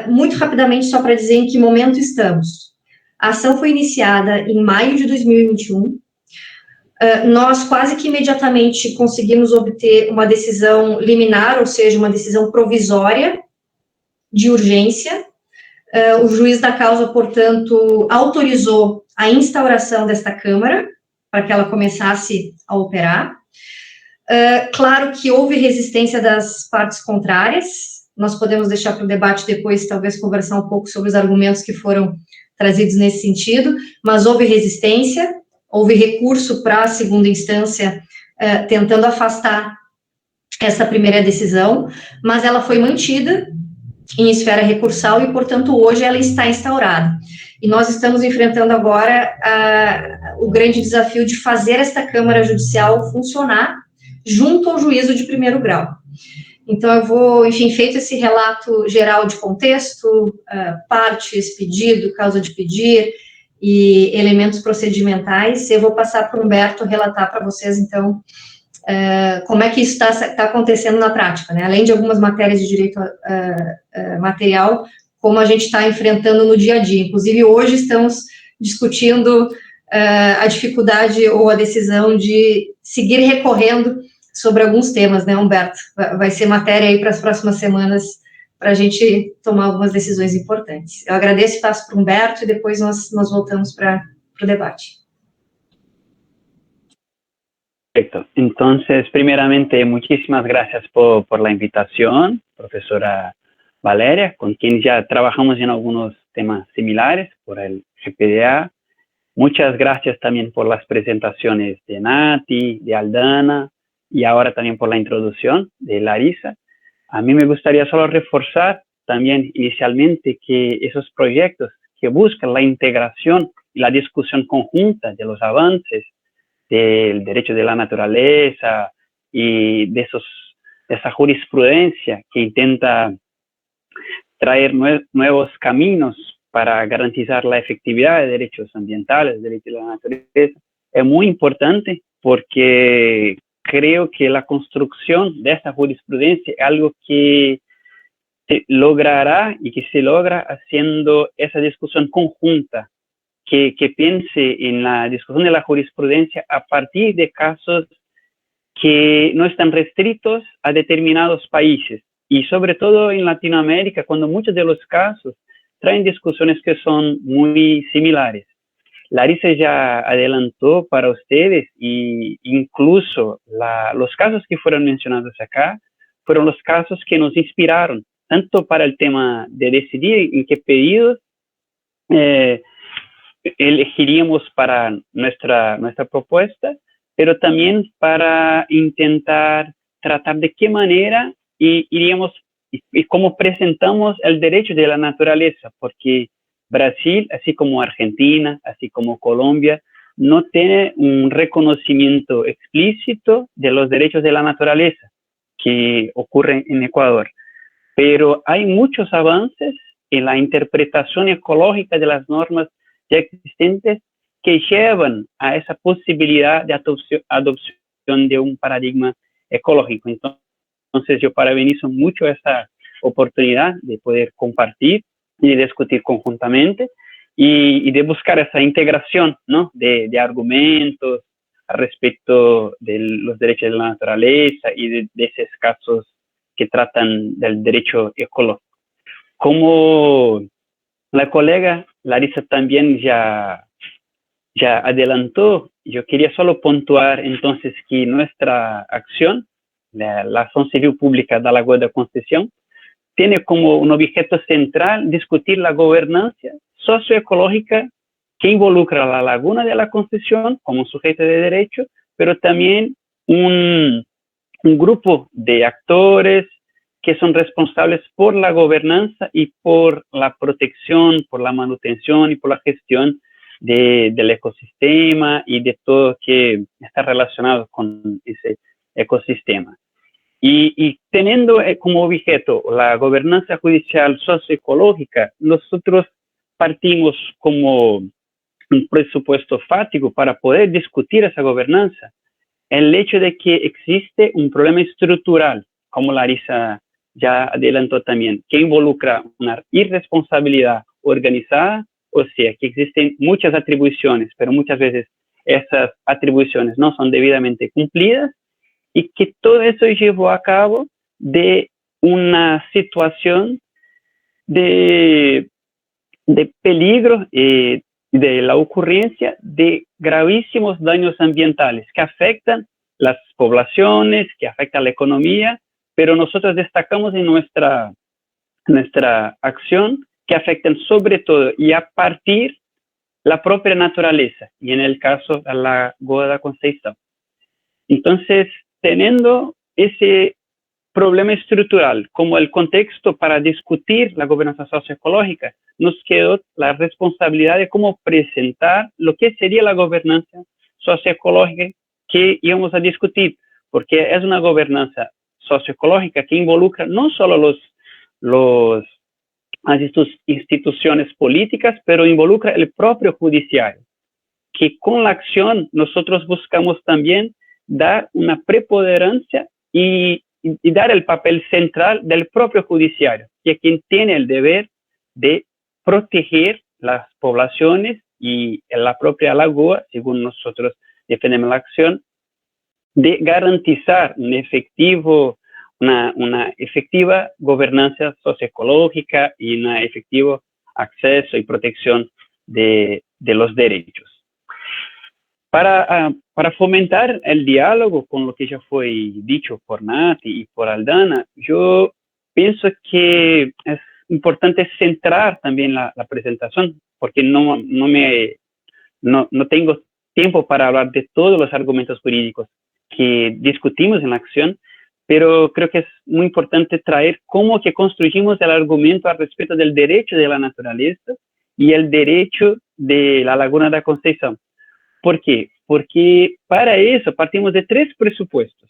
Muito rapidamente, só para dizer em que momento estamos. A ação foi iniciada em maio de 2021, nós quase que imediatamente conseguimos obter uma decisão liminar, ou seja, uma decisão provisória de urgência. O juiz da causa, portanto, autorizou a instauração desta Câmara, para que ela começasse a operar. Claro que houve resistência das partes contrárias, nós podemos deixar para o debate depois, talvez, conversar um pouco sobre os argumentos que foram trazidos nesse sentido, mas houve resistência, houve recurso para a segunda instância, tentando afastar essa primeira decisão, mas ela foi mantida em esfera recursal e, portanto, hoje ela está instaurada. E nós estamos enfrentando agora o grande desafio de fazer esta Câmara Judicial funcionar junto ao juízo de primeiro grau. Então, eu vou, enfim, feito esse relato geral de contexto, partes, pedido, causa de pedir e elementos procedimentais, eu vou passar para o Humberto relatar para vocês, então, como é que isso está acontecendo na prática, né? Além de algumas matérias de direito material, como a gente está enfrentando no dia a dia. Inclusive, hoje estamos discutindo a dificuldade ou a decisão de seguir recorrendo sobre alguns temas, né, Humberto? Vai ser matéria aí para as próximas semanas, para a gente tomar algumas decisões importantes. Eu agradeço e passo para o Humberto, e depois nós voltamos para o debate. Perfecto. Entonces, primeramente, muchísimas gracias por la invitación, profesora Valeria, con quien ya trabajamos en algunos temas similares por el GPDA. Muchas gracias también por las presentaciones de Nati, de Aldana, y ahora también por la introducción de Larissa. A mí me gustaría solo reforzar también inicialmente que esos proyectos que buscan la integración y la discusión conjunta de los avances del derecho de la naturaleza y de esa jurisprudencia que intenta traer nuevos caminos para garantizar la efectividad de derechos ambientales, derechos de la naturaleza, es muy importante porque creo que la construcción de esta jurisprudencia es algo que se logrará y que se logra haciendo esa discusión conjunta, que piense en la discusión de la jurisprudencia a partir de casos que no están restritos a determinados países, y sobre todo en Latinoamérica, cuando muchos de los casos traen discusiones que son muy similares. Larissa ya adelantó para ustedes, y incluso los casos que fueron mencionados acá fueron los casos que nos inspiraron, tanto para el tema de decidir en qué pedidos elegiríamos para nuestra propuesta, pero también para intentar tratar de qué manera iríamos y cómo presentamos el derecho de la naturaleza, porque Brasil, así como Argentina, así como Colombia, no tiene un reconocimiento explícito de los derechos de la naturaleza que ocurre en Ecuador. Pero hay muchos avances en la interpretación ecológica de las normas ya existentes que llevan a esa posibilidad de adopción de un paradigma ecológico. Entonces yo parabenizo mucho esta oportunidad de poder compartir y discutir conjuntamente y de buscar esa integración, ¿no?, de argumentos respecto de los derechos de la naturaleza y de esos casos que tratan del derecho ecológico. Como la colega Larissa también ya adelantó, yo quería solo puntuar entonces que nuestra acción, la Acción Civil Pública da Lagoa da Conceição, tiene como un objeto central discutir la gobernanza socioecológica que involucra la Laguna de la Conceição como sujeto de derecho, pero también un grupo de actores que son responsables por la gobernanza y por la protección, por la manutención y por la gestión del ecosistema y de todo que está relacionado con ese ecosistema. Y teniendo como objeto la gobernanza judicial socioecológica, nosotros partimos como un presupuesto fático para poder discutir esa gobernanza. El hecho de que existe un problema estructural, como Larissa ya adelantó también, que involucra una irresponsabilidad organizada, o sea, que existen muchas atribuciones, pero muchas veces esas atribuciones no son debidamente cumplidas, y que todo eso llevó a cabo de una situación de peligro de la ocurrencia de gravísimos daños ambientales que afectan las poblaciones, que afectan la economía, pero nosotros destacamos en nuestra acción que afectan sobre todo y a partir la propia naturaleza, y en el caso a la Lagoa da Conceição. Entonces, teniendo ese problema estructural como el contexto para discutir la gobernanza socioecológica, nos quedó la responsabilidad de cómo presentar lo que sería la gobernanza socioecológica que íbamos a discutir, porque es una gobernanza socioecológica que involucra no solo las instituciones políticas, pero involucra el propio judiciario, que con la acción nosotros buscamos también dar una preponderancia y dar el papel central del propio judiciario, que es quien tiene el deber de proteger las poblaciones y la propia lagoa, según nosotros defendemos la acción, de garantizar una efectiva gobernanza socioecológica y un efectivo acceso y protección de los derechos. Para fomentar el diálogo con lo que ya fue dicho por Nati y por Aldana, yo pienso que es importante centrar también la presentación, porque no tengo tiempo para hablar de todos los argumentos jurídicos que discutimos en la acción, pero creo que es muy importante traer cómo que construimos el argumento al respecto del derecho de la naturaleza y el derecho de la Laguna de Concepción. ¿Por qué? Porque para eso partimos de 3 presupuestos.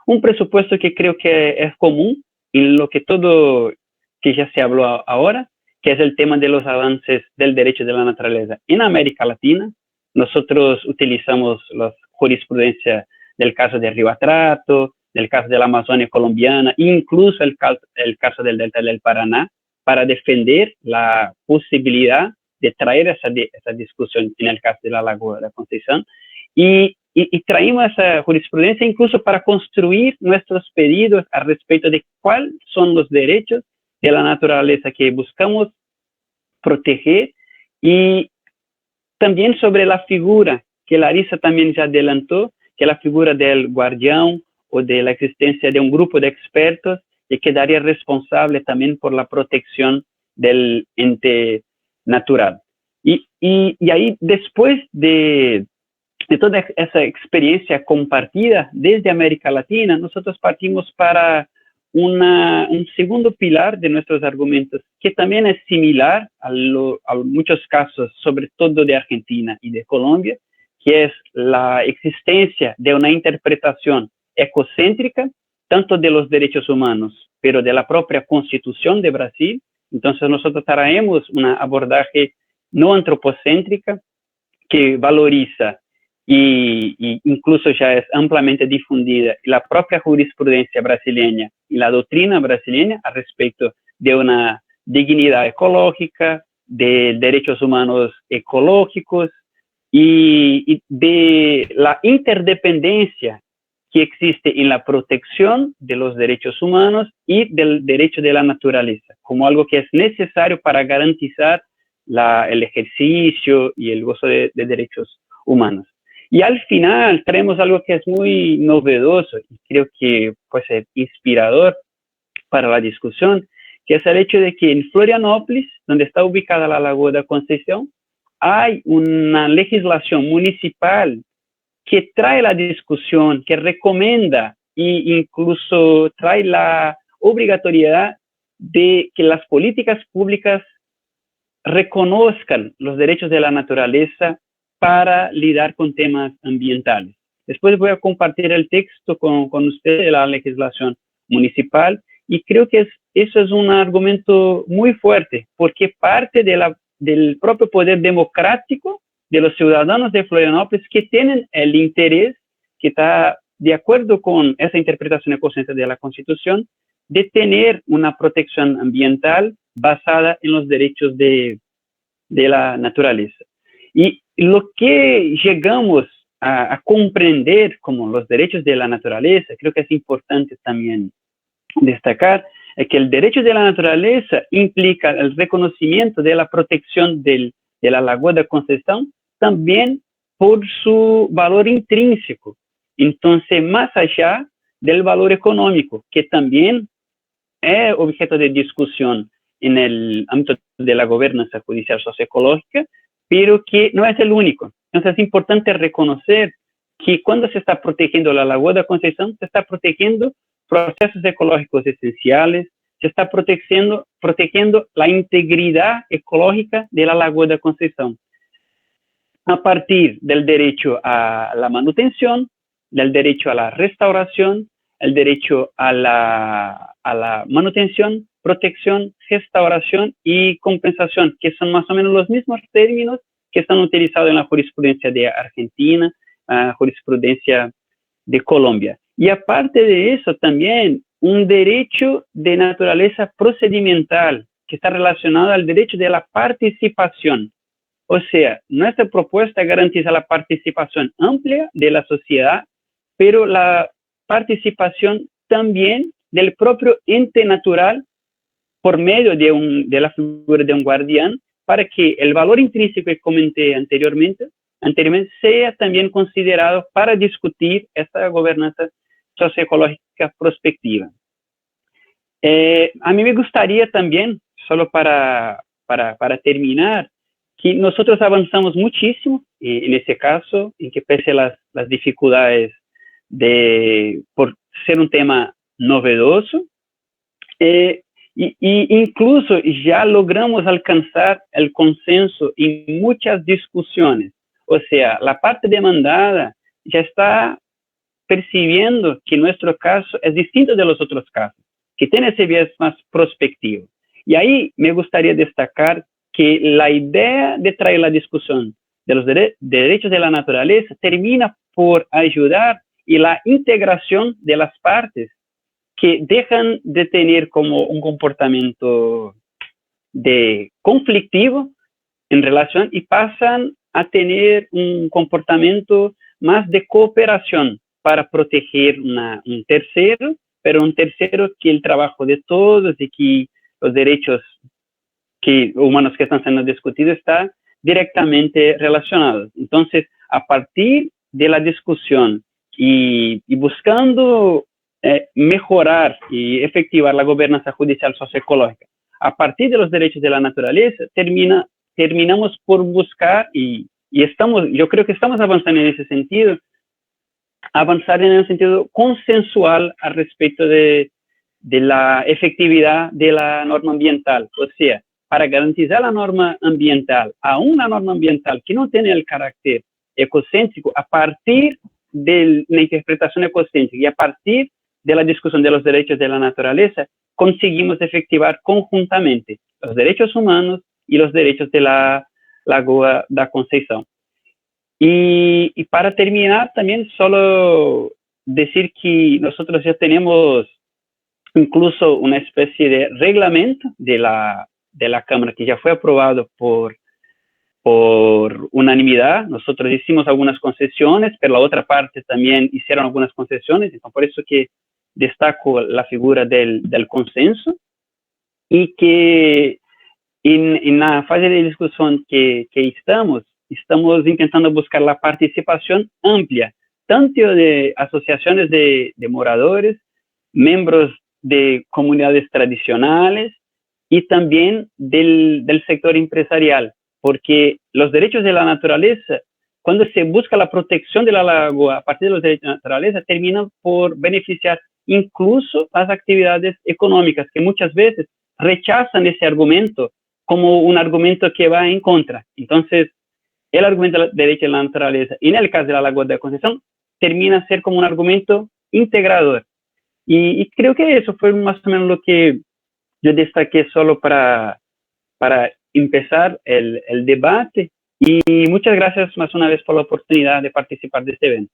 Un presupuesto que creo que es común en lo que todo que ya se habló ahora, que es el tema de los avances del derecho de la naturaleza en América Latina. Nosotros utilizamos la jurisprudencia del caso de Río Atrato, del caso de la Amazonia colombiana, incluso el caso del Delta del Paraná, para defender la posibilidad de traer esa discusión en el caso de la Laguna de Concepción. Y traímos esa jurisprudencia incluso para construir nuestros pedidos al respecto de cuáles son los derechos de la naturaleza que buscamos proteger, y también sobre la figura que Larissa también ya adelantó, que es la figura del guardián o de la existencia de un grupo de expertos que quedaría responsable también por la protección del ente natural. Y ahí, después de toda esa experiencia compartida desde América Latina, nosotros partimos para un segundo pilar de nuestros argumentos, que también es similar a muchos casos, sobre todo de Argentina y de Colombia, que es la existencia de una interpretación ecocéntrica, tanto de los derechos humanos, pero de la propia Constitución de Brasil. Entonces nosotros traemos un abordaje no antropocéntrica que valoriza y incluso ya es ampliamente difundida la propia jurisprudencia brasileña y la doctrina brasileña al respecto de una dignidad ecológica, de derechos humanos ecológicos y de la interdependencia que existe en la protección de los derechos humanos y del derecho de la naturaleza, como algo que es necesario para garantizar el ejercicio y el gozo de derechos humanos. Y al final traemos algo que es muy novedoso y creo que puede ser inspirador para la discusión, que es el hecho de que en Florianópolis, donde está ubicada la Laguna de Concepción, hay una legislación municipal que trae la discusión, que recomienda e incluso trae la obligatoriedad de que las políticas públicas reconozcan los derechos de la naturaleza para lidiar con temas ambientales. Después voy a compartir el texto con ustedes de la legislación municipal y creo que eso es un argumento muy fuerte porque parte del propio poder democrático de los ciudadanos de Florianópolis que tienen el interés, que está de acuerdo con esa interpretación ecocéntrica de la Constitución, de tener una protección ambiental basada en los derechos de la naturaleza. Y lo que llegamos a comprender como los derechos de la naturaleza, creo que es importante también destacar, es que el derecho de la naturaleza implica el reconocimiento de la protección de la Laguna de Concepción también por su valor intrínseco. Entonces, más allá del valor económico, que también es objeto de discusión en el ámbito de la gobernanza judicial socioecológica, pero que no es el único. Entonces es importante reconocer que cuando se está protegiendo la Laguna de Concepción, se está protegiendo procesos ecológicos esenciales, se está protegiendo la integridad ecológica de la Laguna de Concepción, a partir del derecho a la manutención, del derecho a la restauración, el derecho a la manutención, protección, restauración y compensación, que son más o menos los mismos términos que están utilizados en la jurisprudencia de Argentina, jurisprudencia de Colombia. Y aparte de eso, también un derecho de naturaleza procedimental que está relacionado al derecho de la participación. O sea, nuestra propuesta garantiza la participación amplia de la sociedad, pero la participación también del propio ente natural por medio de la figura de un guardián, para que el valor intrínseco que comenté anteriormente sea también considerado para discutir esta gobernanza socioecológica prospectiva. A mí me gustaría también, solo para terminar, que nosotros avanzamos muchísimo en ese caso, en que pese a las dificultades por ser un tema novedoso, y incluso ya logramos alcanzar el consenso en muchas discusiones. O sea, la parte demandada ya está percibiendo que nuestro caso es distinto de los otros casos, que tiene ese viés más prospectivo. Y ahí me gustaría destacar que la idea de traer la discusión de los derechos de la naturaleza termina por ayudar y la integración de las partes que dejan de tener como un comportamiento de conflictivo en relación y pasan a tener un comportamiento más de cooperación para proteger un tercero, pero un tercero que el trabajo de todos y que los derechos humanos que están siendo discutidos está directamente relacionados. Entonces, a partir de la discusión y buscando mejorar y efectivar la gobernanza judicial socioecológica, a partir de los derechos de la naturaleza, terminamos por buscar, yo creo que estamos avanzando en ese sentido, avanzar en el sentido consensual al respecto de la efectividad de la norma ambiental. O sea, para garantizar la norma ambiental, a una norma ambiental que no tiene el carácter ecocéntrico, a partir de la interpretación ecocéntrica y a partir de la discusión de los derechos de la naturaleza, conseguimos efectivar conjuntamente los derechos humanos y los derechos de la Lagoa da Conceição. Y para terminar, también solo decir que nosotros ya tenemos incluso una especie de reglamento de la Cámara que ya fue aprobado por unanimidad. Nosotros hicimos algunas concesiones, pero la otra parte también hicieron algunas concesiones, entonces por eso que destaco la figura del consenso, y que en la fase de discusión que estamos intentando buscar la participación amplia, tanto de asociaciones de moradores, miembros de comunidades tradicionales y también del sector empresarial, porque los derechos de la naturaleza, cuando se busca la protección de la lagoa a partir de los derechos de la naturaleza, terminan por beneficiar incluso las actividades económicas, que muchas veces rechazan ese argumento como un argumento que va en contra. Entonces, el argumento del derecho de la naturaleza, y en el caso de la Lagoa da Conceição, termina a ser como un argumento integrador. Y creo que eso fue más o menos lo que yo destaqué solo para empezar el debate. Y muchas gracias más una vez por la oportunidad de participar de este evento.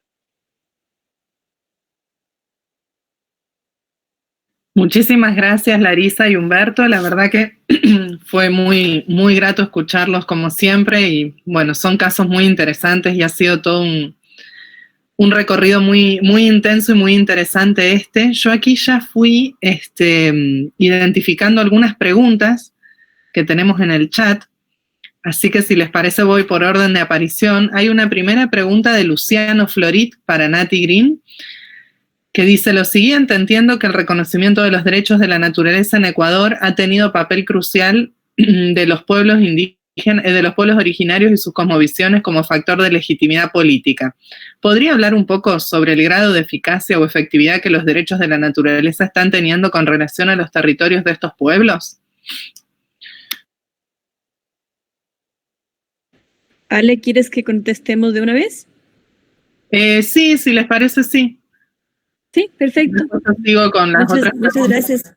Muchísimas gracias, Larisa y Humberto. La verdad que fue muy, muy grato escucharlos como siempre, y bueno, son casos muy interesantes y ha sido todo un recorrido muy, muy intenso y muy interesante Yo aquí ya fui identificando algunas preguntas que tenemos en el chat, así que si les parece voy por orden de aparición. Hay una primera pregunta de Luciano Florit para Nati Green, que dice lo siguiente: entiendo que el reconocimiento de los derechos de la naturaleza en Ecuador ha tenido papel crucial de los pueblos indígenas, de los pueblos originarios y sus cosmovisiones como factor de legitimidad política. ¿Podría hablar un poco sobre el grado de eficacia o efectividad que los derechos de la naturaleza están teniendo con relación a los territorios de estos pueblos? Ale, ¿quieres que contestemos de una vez? Sí, si les parece, sí. Sí, perfecto. Sigo con las otras preguntas. Muchas gracias.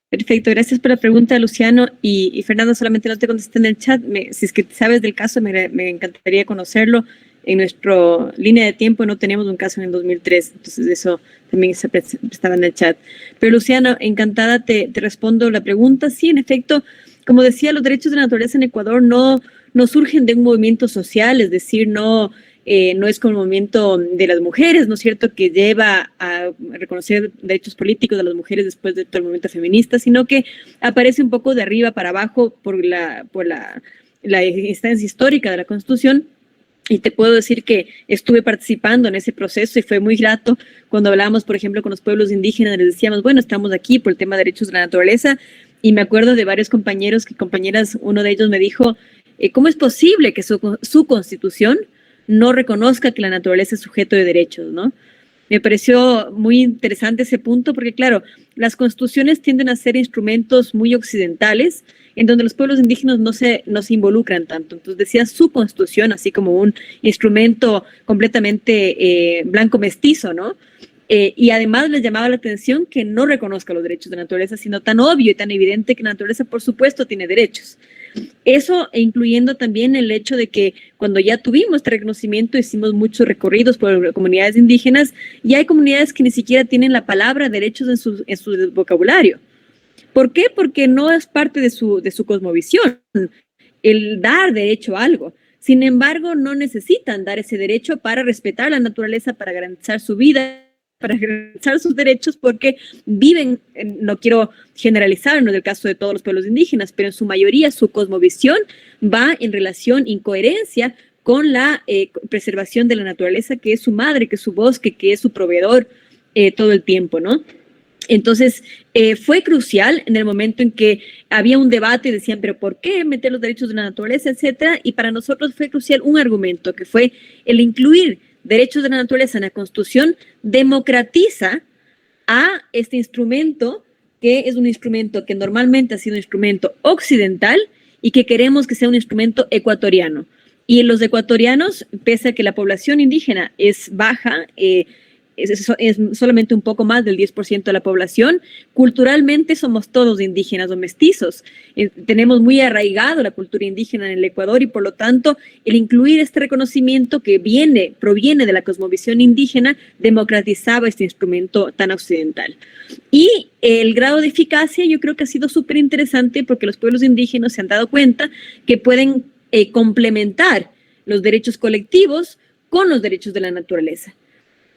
Perfecto, gracias por la pregunta, Luciano. Y Fernando, solamente no te contesté en el chat. Si es que sabes del caso, me encantaría conocerlo. En nuestra línea de tiempo no teníamos un caso en el 2003, entonces eso también estaba en el chat. Pero Luciano, encantada, te respondo la pregunta. Sí, en efecto, como decía, los derechos de la naturaleza en Ecuador no surgen de un movimiento social, es decir, no es como el movimiento de las mujeres, ¿no es cierto?, que lleva a reconocer derechos políticos de las mujeres después de todo el movimiento feminista, sino que aparece un poco de arriba para abajo por la instancia histórica de la Constitución. Y te puedo decir que estuve participando en ese proceso y fue muy grato cuando hablábamos, por ejemplo, con los pueblos indígenas, les decíamos, bueno, estamos aquí por el tema de derechos de la naturaleza, y me acuerdo de varios compañeros y compañeras, uno de ellos me dijo, ¿cómo es posible que su Constitución no reconozca que la naturaleza es sujeto de derechos, ¿no? Me pareció muy interesante ese punto porque, claro, las constituciones tienden a ser instrumentos muy occidentales, en donde los pueblos indígenas no se involucran tanto. Entonces decía su constitución así como un instrumento completamente blanco mestizo, ¿no? Y además les llamaba la atención que no reconozca los derechos de la naturaleza, sino tan obvio y tan evidente que la naturaleza, por supuesto, tiene derechos. Eso, incluyendo también el hecho de que cuando ya tuvimos este reconocimiento, hicimos muchos recorridos por comunidades indígenas, y hay comunidades que ni siquiera tienen la palabra derechos en su vocabulario. ¿Por qué? Porque no es parte de su cosmovisión el dar derecho a algo. Sin embargo, no necesitan dar ese derecho para respetar la naturaleza, para garantizar su vida, para garantizar sus derechos, porque viven, no quiero generalizar, no es el caso de todos los pueblos indígenas, pero en su mayoría su cosmovisión va en relación, en coherencia con la preservación de la naturaleza, que es su madre, que es su bosque, que es su proveedor todo el tiempo, ¿no? Entonces, fue crucial en el momento en que había un debate y decían, pero ¿por qué meter los derechos de la naturaleza, etcétera? Y para nosotros fue crucial un argumento, que fue el incluir derechos de la naturaleza en la Constitución. Democratiza a este instrumento, que es un instrumento que normalmente ha sido un instrumento occidental y que queremos que sea un instrumento ecuatoriano. Y los ecuatorianos, pese a que la población indígena es baja, es solamente un poco más del 10% de la población, culturalmente somos todos indígenas o mestizos. Tenemos muy arraigado la cultura indígena en el Ecuador, y por lo tanto el incluir este reconocimiento que proviene de la cosmovisión indígena democratizaba este instrumento tan occidental. Y el grado de eficacia yo creo que ha sido súper interesante, porque los pueblos indígenas se han dado cuenta que pueden complementar los derechos colectivos con los derechos de la naturaleza.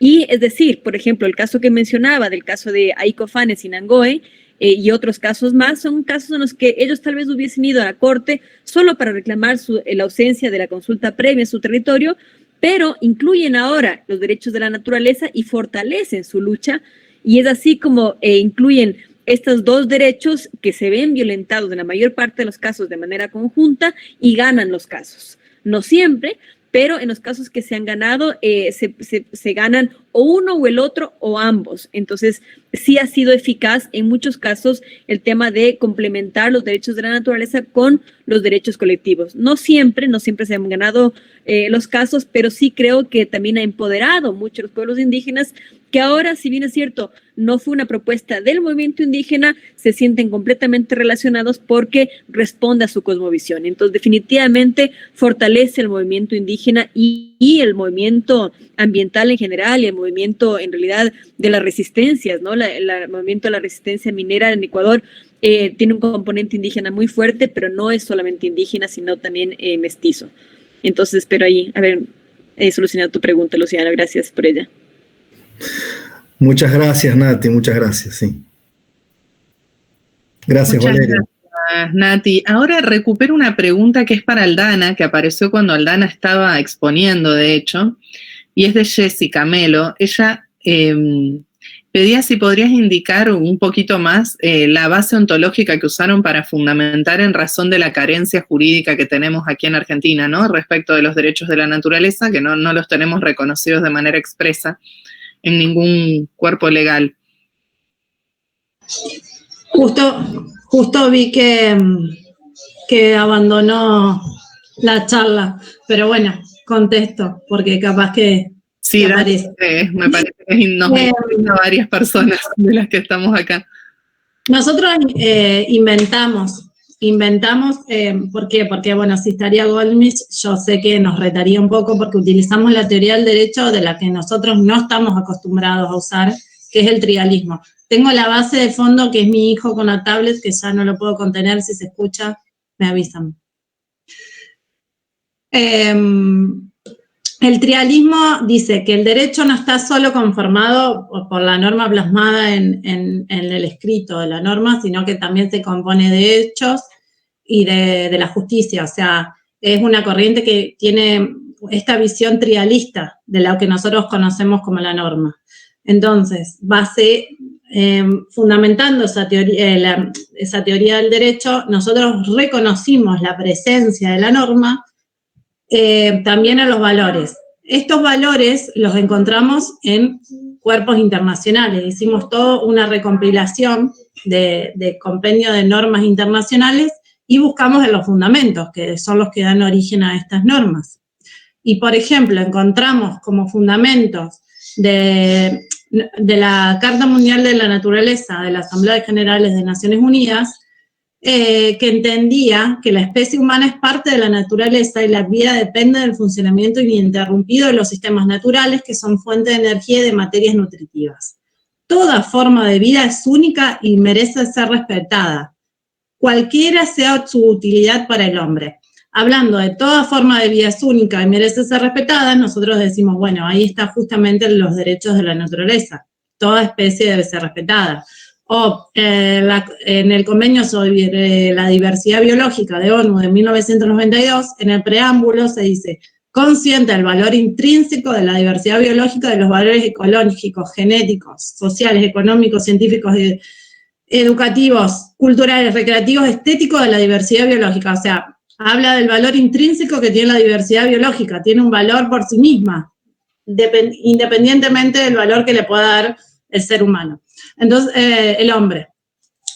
Y es decir, por ejemplo, el caso que mencionaba, del caso de Aiko Fanes y Nangoe, y otros casos más, son casos en los que ellos tal vez hubiesen ido a la corte solo para reclamar la ausencia de la consulta previa en su territorio, pero incluyen ahora los derechos de la naturaleza y fortalecen su lucha, y es así como incluyen estos dos derechos que se ven violentados en la mayor parte de los casos de manera conjunta, y ganan los casos. No siempre, pero en los casos que se han ganado, se ganan o uno o el otro o ambos. Entonces, sí ha sido eficaz en muchos casos el tema de complementar los derechos de la naturaleza con los derechos colectivos. No siempre se han ganado los casos, pero sí creo que también ha empoderado mucho a los pueblos indígenas, que ahora, si bien es cierto, no fue una propuesta del movimiento indígena, se sienten completamente relacionados porque responde a su cosmovisión. Entonces, definitivamente fortalece el movimiento indígena y el movimiento ambiental en general, y el movimiento, en realidad, de las resistencias, ¿no? El movimiento de la resistencia minera en Ecuador tiene un componente indígena muy fuerte, pero no es solamente indígena, sino también mestizo. Entonces, espero ahí haber solucionado tu pregunta, Luciana. Gracias por ella. Muchas gracias, Nati, muchas gracias, sí. Gracias, Muchas Valeria. gracias, Nati. Ahora recupero una pregunta que es para Aldana, que apareció cuando Aldana estaba exponiendo, de hecho, y es de Jessica Melo. Ella pedía si podrías indicar un poquito más la base ontológica que usaron para fundamentar en razón de la carencia jurídica que tenemos aquí en Argentina, ¿no? Respecto de los derechos de la naturaleza, que no los tenemos reconocidos de manera expresa en ningún cuerpo legal. Justo vi que abandonó la charla, pero bueno, contesto, porque capaz que sí, me parece que nos interesa a varias personas de las que estamos acá. Nosotros inventamos, ¿por qué? Porque, bueno, si estaría Goldmich, yo sé que nos retaría un poco, porque utilizamos la teoría del derecho de la que nosotros no estamos acostumbrados a usar, que es el trialismo. Tengo la base de fondo, que es mi hijo con la tablet, que ya no lo puedo contener. Si se escucha, me avisan. El trialismo dice que el derecho no está solo conformado por la norma plasmada en el escrito de la norma, sino que también se compone de hechos y de la justicia. O sea, es una corriente que tiene esta visión trialista de lo que nosotros conocemos como la norma. Entonces, fundamentando esa teoría del derecho, nosotros reconocimos la presencia de la norma también en los valores. Estos valores los encontramos en cuerpos internacionales. Hicimos toda una recompilación de compendio de normas internacionales y buscamos en los fundamentos, que son los que dan origen a estas normas. Y, por ejemplo, encontramos como fundamentos de la Carta Mundial de la Naturaleza de la Asamblea General de Naciones Unidas, que entendía que la especie humana es parte de la naturaleza y la vida depende del funcionamiento ininterrumpido de los sistemas naturales, que son fuente de energía y de materias nutritivas. Toda forma de vida es única y merece ser respetada, cualquiera sea su utilidad para el hombre. Hablando de toda forma de vida es única y merece ser respetada, nosotros decimos, bueno, ahí está justamente los derechos de la naturaleza. Toda especie debe ser respetada. O en el convenio sobre la diversidad biológica de ONU de 1992, en el preámbulo se dice, consciente del valor intrínseco de la diversidad biológica, de los valores ecológicos, genéticos, sociales, económicos, científicos, educativos, culturales, recreativos, estéticos de la diversidad biológica. O sea, habla del valor intrínseco que tiene la diversidad biológica, tiene un valor por sí misma, independientemente del valor que le pueda dar el ser humano. Entonces, el hombre.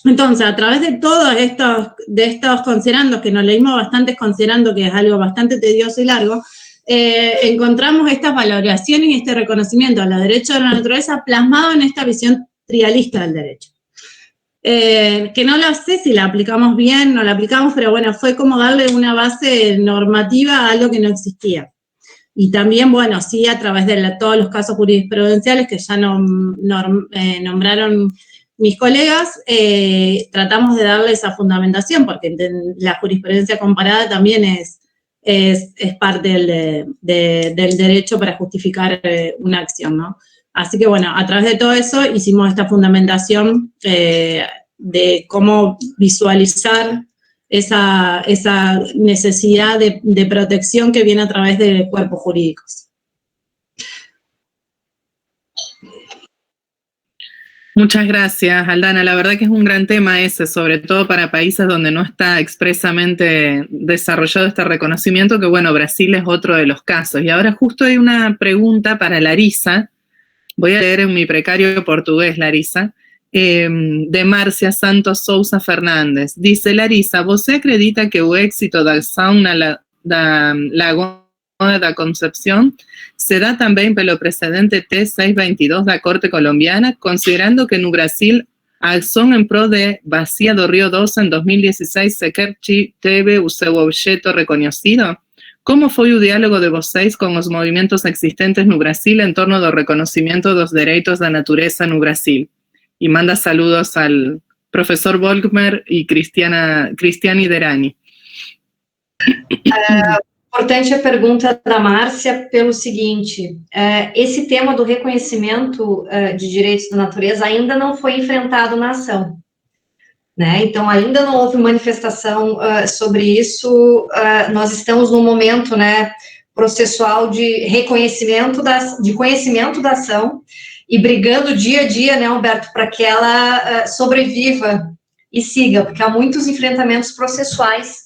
Entonces, a través de todos estos considerandos, que nos leímos bastantes considerando que es algo bastante tedioso y largo, encontramos estas valoraciones y este reconocimiento a los derechos de la naturaleza plasmado en esta visión trialista del derecho. Que no lo sé si la aplicamos bien, no la aplicamos, pero bueno, fue como darle una base normativa a algo que no existía. Y también, bueno, sí, a través de todos los casos jurisprudenciales que ya nombraron mis colegas, tratamos de darle esa fundamentación, porque la jurisprudencia comparada también es parte del derecho para justificar una acción, ¿no? Así que, bueno, a través de todo eso hicimos esta fundamentación de cómo visualizar esa necesidad de protección que viene a través de cuerpos jurídicos. Muchas gracias, Aldana. La verdad que es un gran tema ese, sobre todo para países donde no está expresamente desarrollado este reconocimiento, que bueno, Brasil es otro de los casos. Y ahora justo hay una pregunta para Larissa. Voy a leer en mi precario portugués, Larissa. De Márcia Santos Souza Fernandes. Dice, Larissa, você acredita que o éxito da ação da Lagoa da Concepción se dá também pelo precedente T622 da Corte Colombiana, considerando que no Brasil a ação em prol de Bacia do Rio Doce em 2016 sequer teve o seu objeto reconhecido? Como foi o diálogo de vocês com os movimentos existentes no Brasil em torno do reconhecimento dos direitos da natureza no Brasil? Y manda saludos al profesor Volkmer y Cristiane Derani. Importante a pergunta da Márcia pelo seguinte, esse tema do reconhecimento de direitos da natureza ainda não foi enfrentado na ação, né? Então, ainda não houve manifestação sobre isso, nós estamos num momento, né, processual de reconhecimento, de conhecimento da ação, e brigando dia a dia, né, Humberto, para que ela sobreviva e siga, porque há muitos enfrentamentos processuais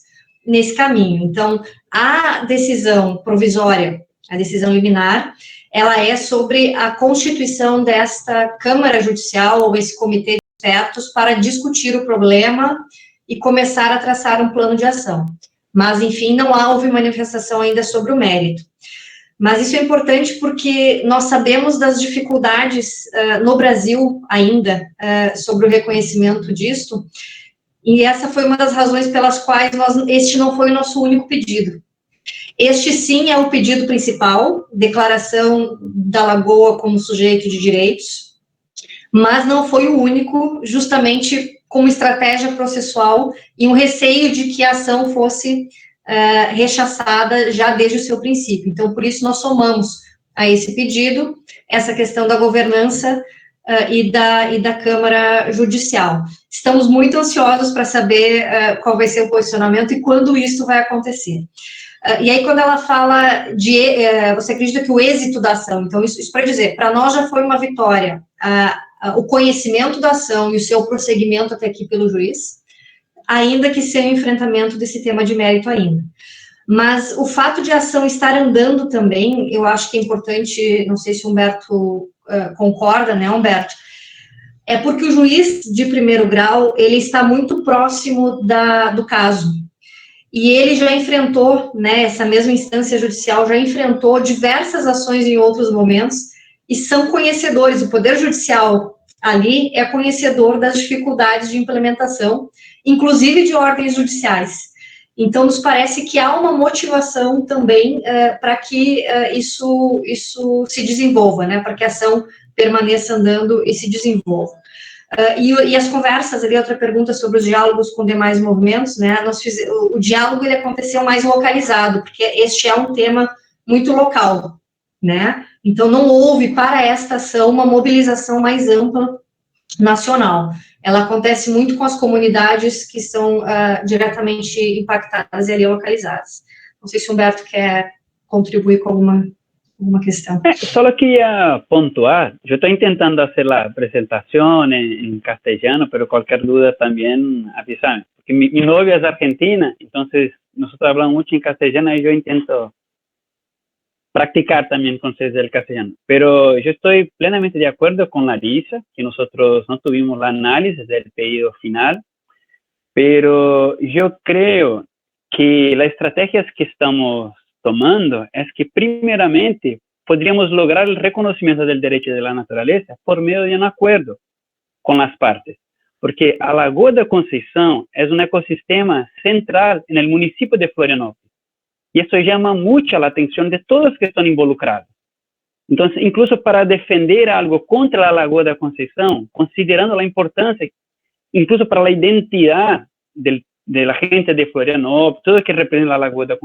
nesse caminho. Então, a decisão provisória, a decisão liminar, ela é sobre a constituição desta Câmara Judicial, ou esse comitê de expertos, para discutir o problema e começar a traçar um plano de ação. Mas, enfim, não houve manifestação ainda sobre o mérito. Mas isso é importante porque nós sabemos das dificuldades no Brasil ainda sobre o reconhecimento disto, e essa foi uma das razões pelas quais este não foi o nosso único pedido. Este, sim, é o pedido principal, declaração da Lagoa como sujeito de direitos, mas não foi o único, justamente como estratégia processual e um receio de que a ação fosse rechaçada já desde o seu princípio. Então, por isso, nós somamos a esse pedido essa questão da governança e da Câmara Judicial. Estamos muito ansiosos para saber qual vai ser o posicionamento e quando isso vai acontecer. E aí, quando ela fala de... você acredita que o êxito da ação... Então, isso para dizer, para nós já foi uma vitória o conhecimento da ação e o seu prosseguimento até aqui pelo juiz, ainda que seja um enfrentamento desse tema de mérito ainda. Mas o fato de a ação estar andando também, eu acho que é importante, não sei se o Humberto concorda, né, Humberto, é porque o juiz de primeiro grau, ele está muito próximo do caso. E ele já enfrentou, né, essa mesma instância judicial já enfrentou diversas ações em outros momentos e são conhecedores. O Poder Judicial ali é conhecedor das dificuldades de implementação, inclusive de ordens judiciais. Então, nos parece que há uma motivação também para que isso se desenvolva, né, para que a ação permaneça andando e se desenvolva. E as conversas, ali, outra pergunta sobre os diálogos com demais movimentos, né, o diálogo ele aconteceu mais localizado, porque este é um tema muito local, né, então não houve para esta ação uma mobilização mais ampla nacional. Ela acontece muito com as comunidades que são diretamente impactadas e ali localizadas. Não sei se o Humberto quer contribuir com alguma questão. Solo quería puntuar, yo estoy intentando hacer la presentación en castellano, pero cualquier duda también avísame, porque mi novia es argentina, entonces nosotros hablamos mucho en castellano y yo intento practicar también con ustedes el castellano, pero yo estoy plenamente de acuerdo con Larissa, que nosotros no tuvimos la análisis del pedido final, pero yo creo que las estrategias que estamos tomando es que primeramente podríamos lograr el reconocimiento del derecho de la naturaleza por medio de un acuerdo con las partes, porque a Lagoa da Conceição es un ecosistema central en el municipio de Florianópolis, y eso llama mucho la atención de todos los que están involucrados. Entonces, incluso para defender algo contra la Lagoa da Conceição, considerando la importancia, incluso para la identidad de la gente de Florianópolis, todo lo que representa la Lagoa da Conceição,